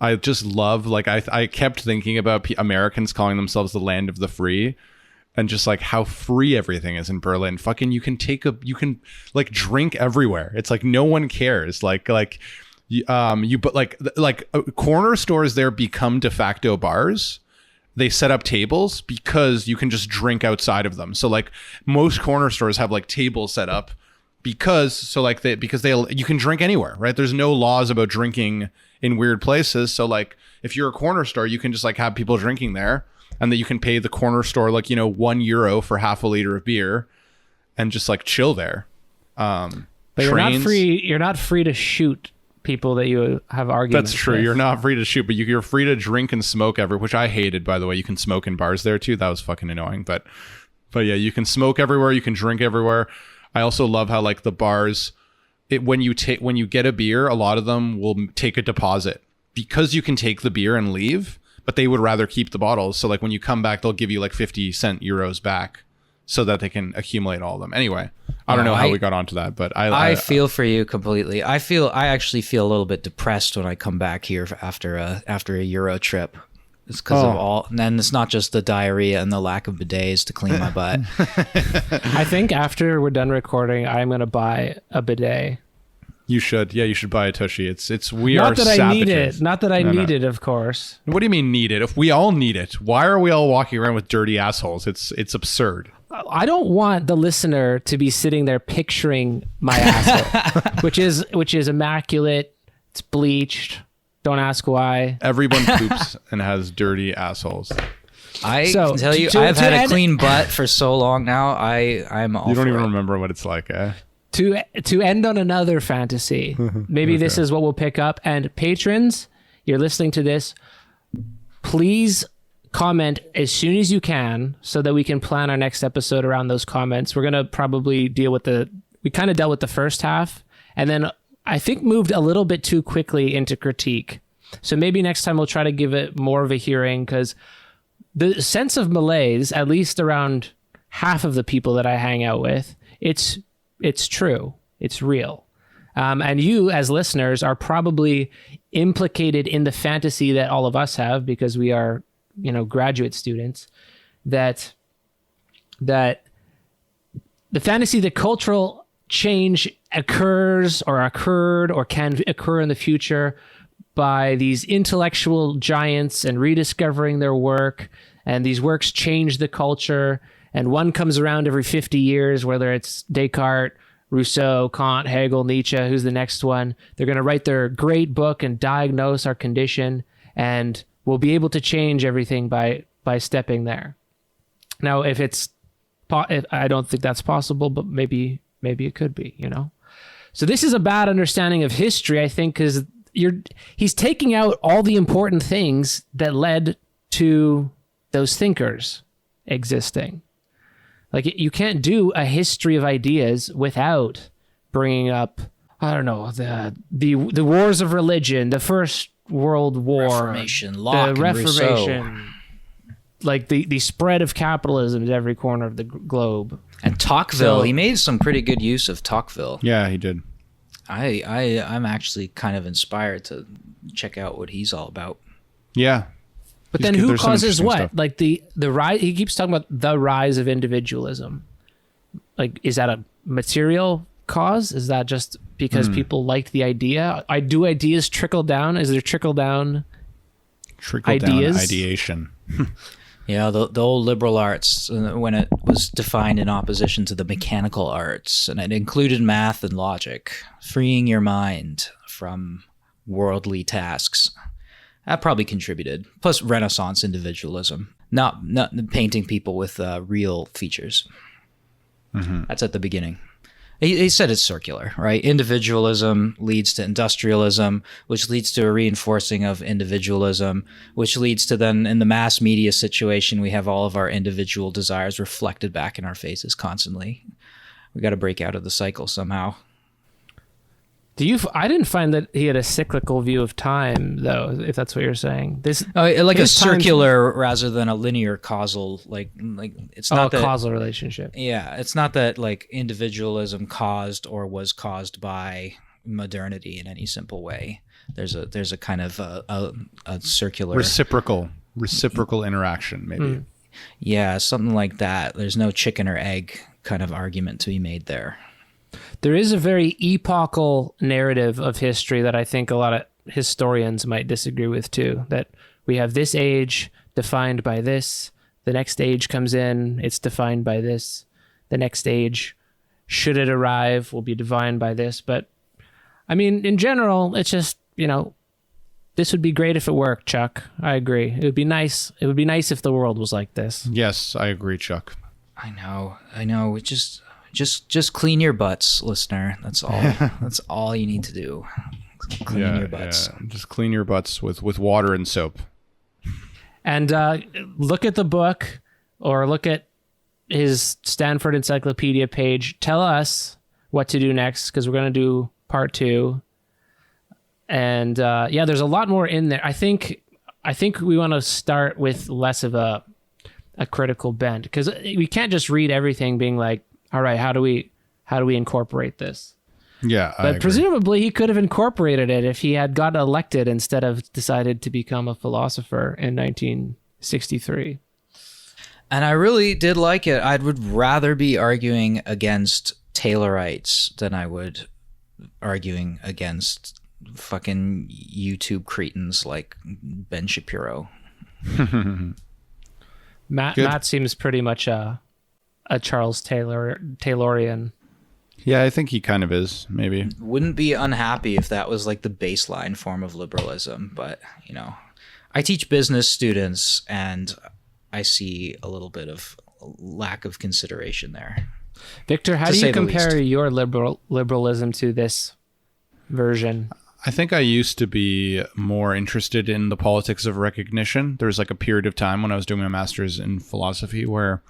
I just love like I kept thinking about Americans calling themselves the land of the free. and just like how free everything is in Berlin. Fucking you can like drink everywhere. It's like no one cares. Corner stores there become de facto bars. They set up tables because you can just drink outside of them. So like most corner stores have like tables set up because you can drink anywhere, right? There's no laws about drinking in weird places. So like if you're a corner store, you can just like have people drinking there, and that you can pay the corner store like, you know, €1 for half a liter of beer and just like chill there. But you're not free to shoot people that you have arguments That's true. with. You're not free to shoot, but you're free to drink and smoke everywhere, which I hated, by the way. You can smoke in bars there too. That was fucking annoying. But yeah, you can smoke everywhere. You can drink everywhere. I also love how like the bars, when you get a beer, a lot of them will take a deposit because you can take the beer and leave, but they would rather keep the bottles. So like when you come back, they'll give you like 50-cent euros back so that they can accumulate all of them. Anyway, I don't know how we got onto that, but I feel for you completely. I actually feel a little bit depressed when I come back here after a Euro trip. It's because of all, and then it's not just the diarrhea and the lack of bidets to clean my butt. I think after we're done recording, I'm going to buy a bidet. You should. Yeah, you should buy a tushy. Not that I need it. Not that I need it, of course. What do you mean need it? If we all need it, why are we all walking around with dirty assholes? It's absurd. I don't want the listener to be sitting there picturing my asshole, which is immaculate. It's bleached. Don't ask why. Everyone poops and has dirty assals. I can tell you, I've had a clean butt for so long now. I'm all. You don't even remember what it's like, eh? To end on another fantasy, maybe this is what we'll pick up. And patrons, you're listening to this, please comment as soon as you can so that we can plan our next episode around those comments. We're going to probably we kind of dealt with the first half, and then I think moved a little bit too quickly into critique. So maybe next time we'll try to give it more of a hearing, because the sense of malaise, at least around half of the people that I hang out with, it's true. It's real. And you as listeners are probably implicated in the fantasy that all of us have, because we are, graduate students, that the fantasy that cultural change occurs or occurred or can occur in the future by these intellectual giants and rediscovering their work, and these works change the culture, and one comes around every 50 years, whether it's Descartes, Rousseau, Kant, Hegel, Nietzsche, who's the next one. They're going to write their great book and diagnose our condition, and we'll be able to change everything by stepping there. Now, if I don't think that's possible, but maybe it could be, So this is a bad understanding of history, I think, because he's taking out all the important things that led to those thinkers existing. Like, you can't do a history of ideas without bringing up, I don't know, the wars of religion, the First World War, Reformation, Locke, the Reformation, Rousseau. Like the spread of capitalism to every corner of the globe. And Tocqueville, he made some pretty good use of Tocqueville. Yeah, he did. I'm actually kind of inspired to check out what he's all about. Yeah. But then who causes what? Stuff. Like the rise, he keeps talking about the rise of individualism. Like, is that a material cause? Is that just because people liked the idea? Do ideas trickle down? Is there trickle down ideas? Ideation. Yeah, the old liberal arts, when it was defined in opposition to the mechanical arts, and it included math and logic, freeing your mind from worldly tasks. That probably contributed. Plus Renaissance individualism, not painting people with real features. Mm-hmm. That's at the beginning. He said it's circular, right? Individualism leads to industrialism, which leads to a reinforcing of individualism, which leads to then, in the mass media situation, we have all of our individual desires reflected back in our faces constantly. We got to break out of the cycle somehow. I didn't find that he had a cyclical view of time, though, if that's what you're saying. Like a circular rather than a linear causal, like it's not a causal relationship. Yeah, it's not that like individualism caused or was caused by modernity in any simple way. There's a kind of a circular reciprocal interaction, maybe. Yeah, something like that. There's no chicken or egg kind of argument to be made there. There is a very epochal narrative of history that I think a lot of historians might disagree with too, that we have this age defined by this, the next age comes in, it's defined by this, the next age, should it arrive, will be defined by this. But I mean, in general, it's just, this would be great if it worked, Chuck. I agree. It would be nice. It would be nice if the world was like this. Yes, I agree, Chuck. I know. Just clean your butts, listener. That's all. That's all you need to do. Clean your butts. Yeah. Just clean your butts with water and soap. And look at the book or look at his Stanford Encyclopedia page. Tell us what to do next, because we're going to do part 2. And there's a lot more in there. I think we want to start with less of a critical bent, because we can't just read everything being like, all right, how do we incorporate this? Yeah, but presumably he could have incorporated it if he had gotten elected instead of decided to become a philosopher in 1963. And I really did like it. I would rather be arguing against Taylorites than I would arguing against fucking YouTube cretins like Ben Shapiro. Matt seems pretty much a Charles Taylorian. Yeah, I think he kind of is, maybe. Wouldn't be unhappy if that was like the baseline form of liberalism, but I teach business students and I see a little bit of lack of consideration there. Victor, how do you compare your liberalism to this version? I think I used to be more interested in the politics of recognition. There was like a period of time when I was doing my master's in philosophy where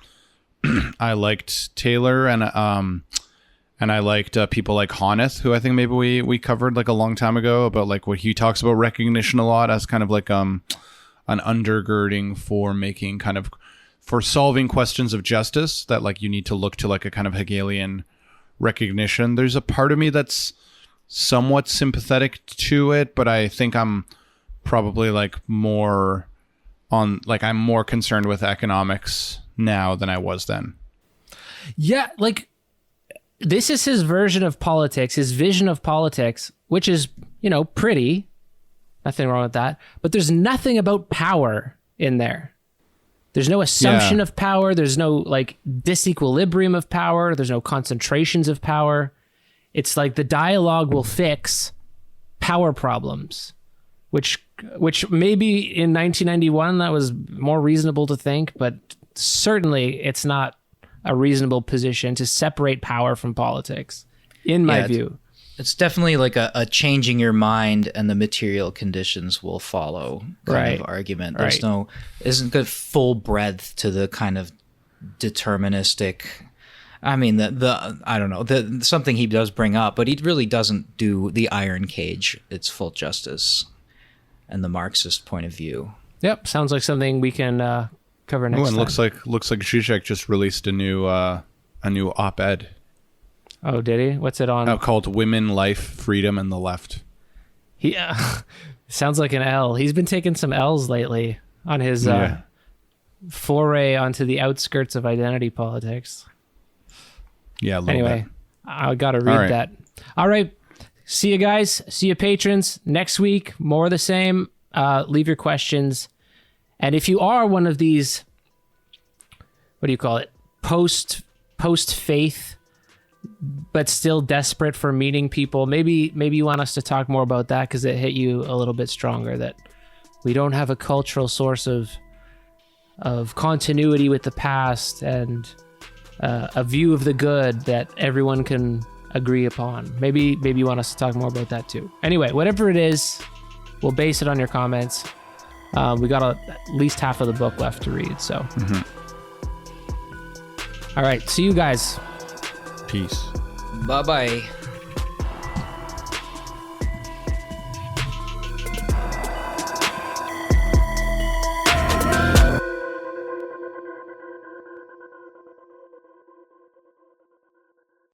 I liked Taylor and I liked people like Honneth, who I think maybe we covered like a long time ago, about like what he talks about recognition a lot as kind of like an undergirding for solving questions of justice, that like you need to look to like a kind of Hegelian recognition. There's a part of me that's somewhat sympathetic to it, but I think I'm probably like I'm more concerned with economics now than I was then. Yeah, like this is his version of politics, his vision of politics, which is, pretty. Nothing wrong with that. But there's nothing about power in there. There's no assumption of power. There's no like disequilibrium of power. There's no concentrations of power. It's like the dialogue will fix power problems, which maybe in 1991 that was more reasonable to think, but certainly it's not a reasonable position to separate power from politics, in my view. It's definitely like a changing your mind and the material conditions will follow kind of argument. There's isn't good full breadth to the kind of deterministic. I mean, I don't know, something he does bring up, but he really doesn't do the iron cage, its full justice, and the Marxist point of view. Yep, sounds like something we can cover next time. Looks like Zizek just released a new op-ed. Oh, did he? What's it on? Called "Women, Life, Freedom, and the Left." Yeah, sounds like an L. He's been taking some L's lately on his foray onto the outskirts of identity politics. Yeah. Anyway, I gotta read that. All right. See you guys. See you patrons next week. More of the same. Leave your questions. And if you are one of these, what do you call it? Post-faith, but still desperate for meeting people. Maybe you want us to talk more about that because it hit you a little bit stronger, that we don't have a cultural source of continuity with the past and a view of the good that everyone can agree upon. Maybe you want us to talk more about that too. Anyway, whatever it is, we'll base it on your comments. We got at least half of the book left to read, so. All right, see you guys. Peace. Bye-bye.